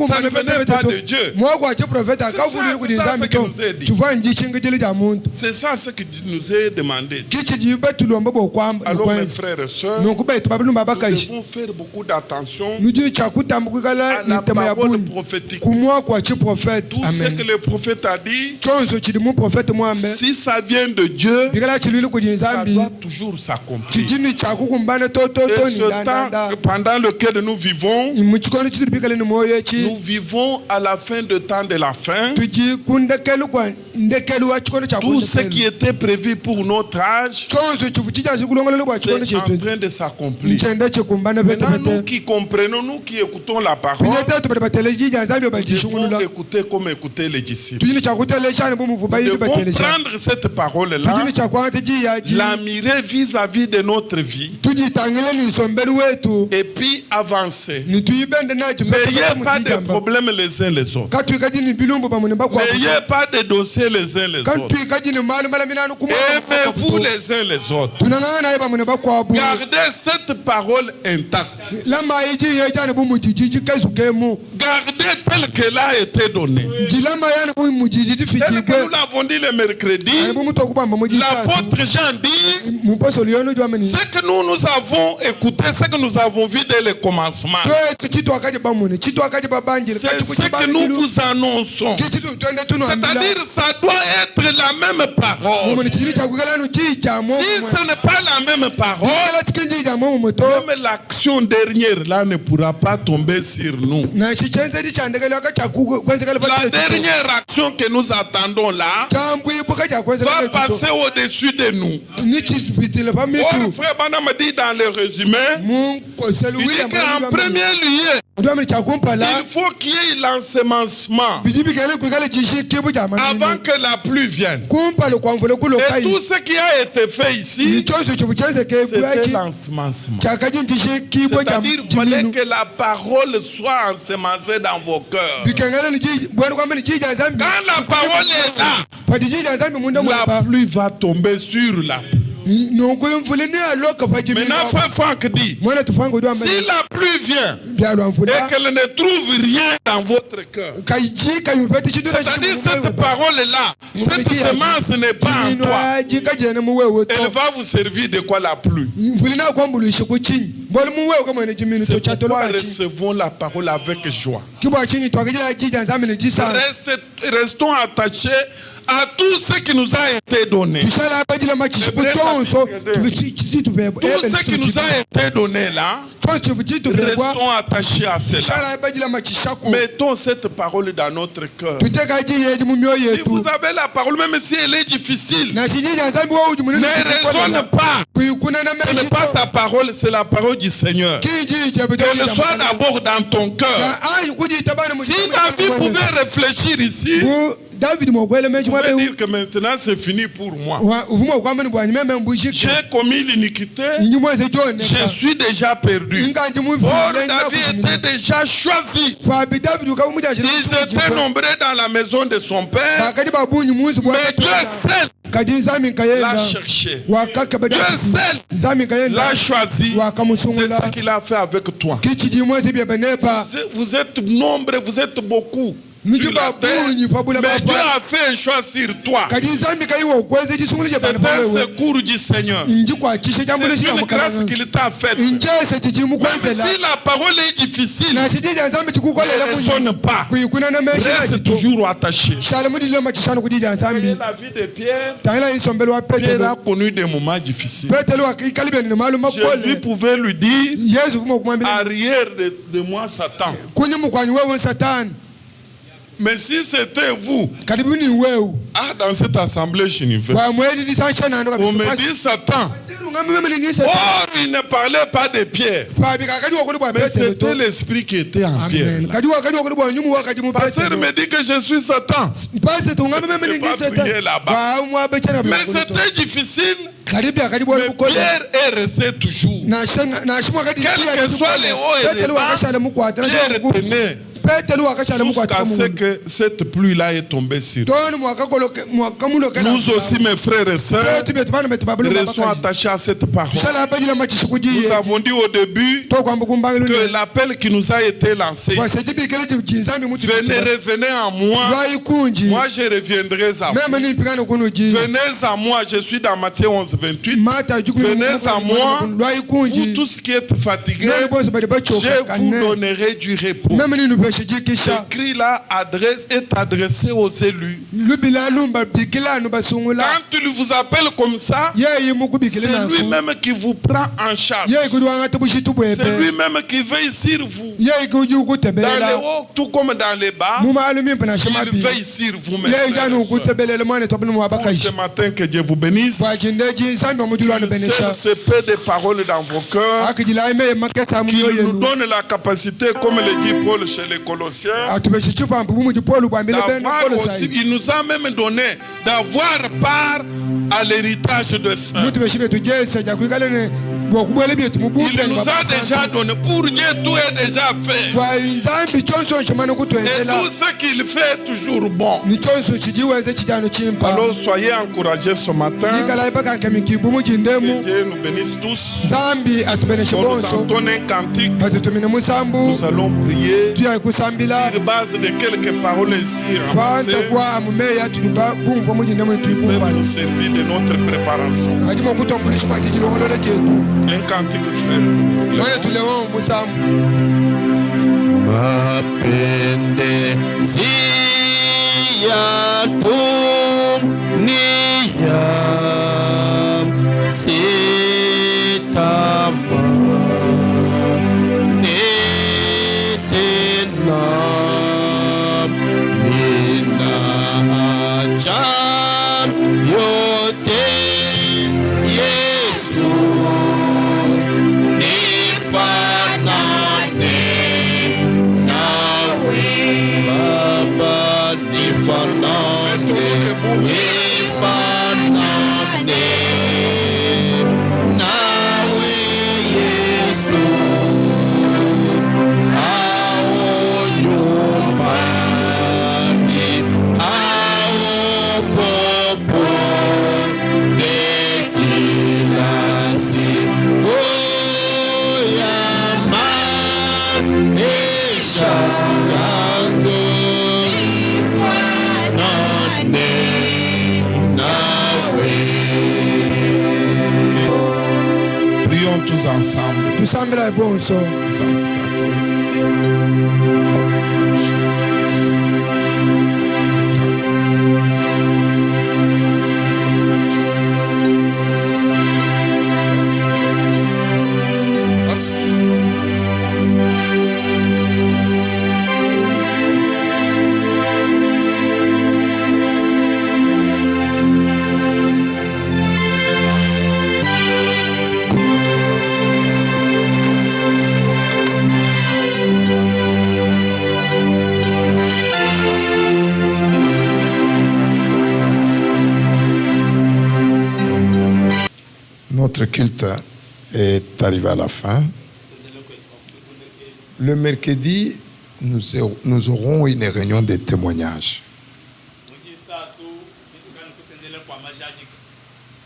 ça ne venait pas de Dieu. C'est ça ce qui nous est demandé. Alors mes frères et sœurs, nous devons faire beaucoup d'attention à la parole prophétique. Tout ce que le prophète a dit, si ça vient de Dieu, ça doit toujours s'accomplir. Et ce temps pendant lequel nous vivons à la fin de temps de la fin. Tout ce qui était prévu pour notre âge, c'est en train de s'accomplir. Maintenant, nous qui comprenons, nous qui écoutons la parole, nous devons écouter comme écouter les disciples. Nous devons prendre cette parole-là, la mirer vis-à-vis de notre vie, et puis avancer. N'ayez pas de problèmes les uns les autres. N'ayez pas de dossiers les uns les autres. Aimez-vous les uns les autres. Gardez cette parole intacte. Gardez telle qu'elle a été donnée. Tel que nous l'avons dit le mercredi, l'apôtre Jean dit, ce que nous avons écouté, ce que nous avons vu dès le commencement, c'est ce que nous vous annonçons. C'est-à-dire, ça doit être la même parole. Si ce n'est pas la même parole, même l'action dernière là ne pourra pas tomber sur nous. La dernière action que nous attendons là va passer au-dessus de nous. Oh, frère Banam dit dans le résumé, il dit qu'en premier lieu, il faut qu'il y ait l'ensemencement avant que la pluie vienne. Et tout ce qui a été fait ici, c'était l'ensemencement. C'est-à-dire qu'il fallait que la parole soit ensemencée dans vos cœurs. Quand la parole est là, la pluie va tomber sur la pluie. Maintenant, frère Franck dit, si la pluie vient et qu'elle ne trouve rien dans votre cœur, c'est-à-dire cette parole-là, cette semence n'est pas en toi, elle va vous servir de quoi la pluie? C'est pourquoi recevons la parole avec joie. Restons attachés à tout ce qui nous a été donné. Tout ce qui nous a été donné là, restons attachés à cela. Mettons cette parole dans notre cœur. Si vous avez la parole, même si elle est difficile, ne raisonne pas. Ce n'est pas ta parole, c'est la parole du Seigneur. Qu'elle soit d'abord dans ton cœur. Si David pouvait réfléchir ici, je vais dire que maintenant c'est fini pour moi. J'ai commis l'iniquité, je suis déjà perdu. Or, David était déjà choisi. Ils étaient nombreux dans la maison de son père, mais Dieu seul l'a cherché. Dieu seul l'a choisi. C'est ça qu'il a fait avec toi. Vous êtes nombreux, vous êtes beaucoup. Mais Dieu a fait un choix sur toi. C'est un secours du Seigneur. C'est une grâce qu'il t'a faite. Même si la parole est difficile, ne raisonne pas. Reste toujours attaché. Voyez la vie de Pierre. Pierre a connu des moments difficiles. Jésus pouvait lui dire, arrière de moi Satan. Mais si c'était vous, dans cette assemblée chinifée, on me dit Satan. Or, il ne parlait pas de Pierre, mais c'était l'esprit qui était en Pierre. Pasteur me dit que je suis Satan. Je ne peux pas prier là-bas. Mais c'était difficile. Mais Pierre est resté toujours. Quel que soit les hauts et les bas, Pierre tenait. jusqu'à ce que cette pluie-là est tombée sur nous aussi, mes frères et sœurs, restons attachés à cette parole. Nous avons dit au début que l'appel qui nous a été lancé, venez, revenez à moi, moi je reviendrai à vous. Venez à moi, je suis dans Matthieu 11, 28. Venez à moi, vous tous qui êtes fatigués, je vous donnerai du repos. Ce cri-là est adressé aux élus. Quand il vous appelle comme ça, c'est lui-même qui vous prend en charge. C'est lui-même qui veille sur vous. Dans les hauts, tout comme dans les bas, il veille sur vous-même. Pour ce matin, que Dieu vous bénisse. C'est peu de paroles dans vos cœurs qui nous donne la capacité, comme le dit Paul chez les Colossiens, d'avoir aussi, il nous a même donné d'avoir part à l'héritage de saints. Il nous a déjà donné. Pour Dieu, tout est déjà fait. Et tout ce qu'il fait est toujours bon. Alors soyez encouragés ce matin. Que Dieu nous bénisse tous. On nous entonne un cantique. Nous allons prier sur base de quelques paroles ici. Pour nous servir de notre préparation. Un cantique, frère. Tous ensemble. Nous sommes là, bon sang. Notre culte est arrivé à la fin. Le mercredi, nous aurons une réunion de témoignages.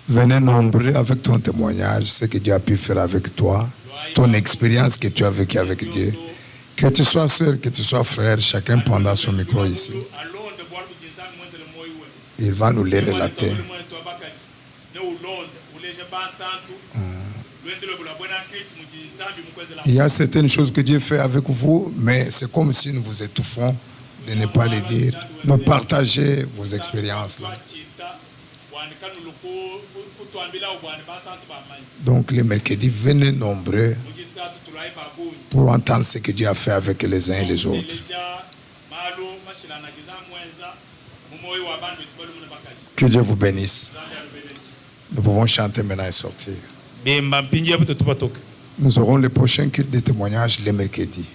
Venez nombreux avec ton témoignage, ce que Dieu a pu faire avec toi, ton expérience que tu as vécue avec Dieu. Que tu sois sœur, que tu sois frère, chacun prendra son micro ici. Il va nous les relater. Il y a certaines choses que Dieu fait avec vous, mais c'est comme si nous vous étouffons de ne pas les dire. Mais partagez vos expériences là. Donc les mercredis, venez nombreux pour entendre ce que Dieu a fait avec les uns et les autres. Que Dieu vous bénisse. Nous pouvons chanter maintenant et sortir. Nous aurons le prochain culte de témoignage le mercredi.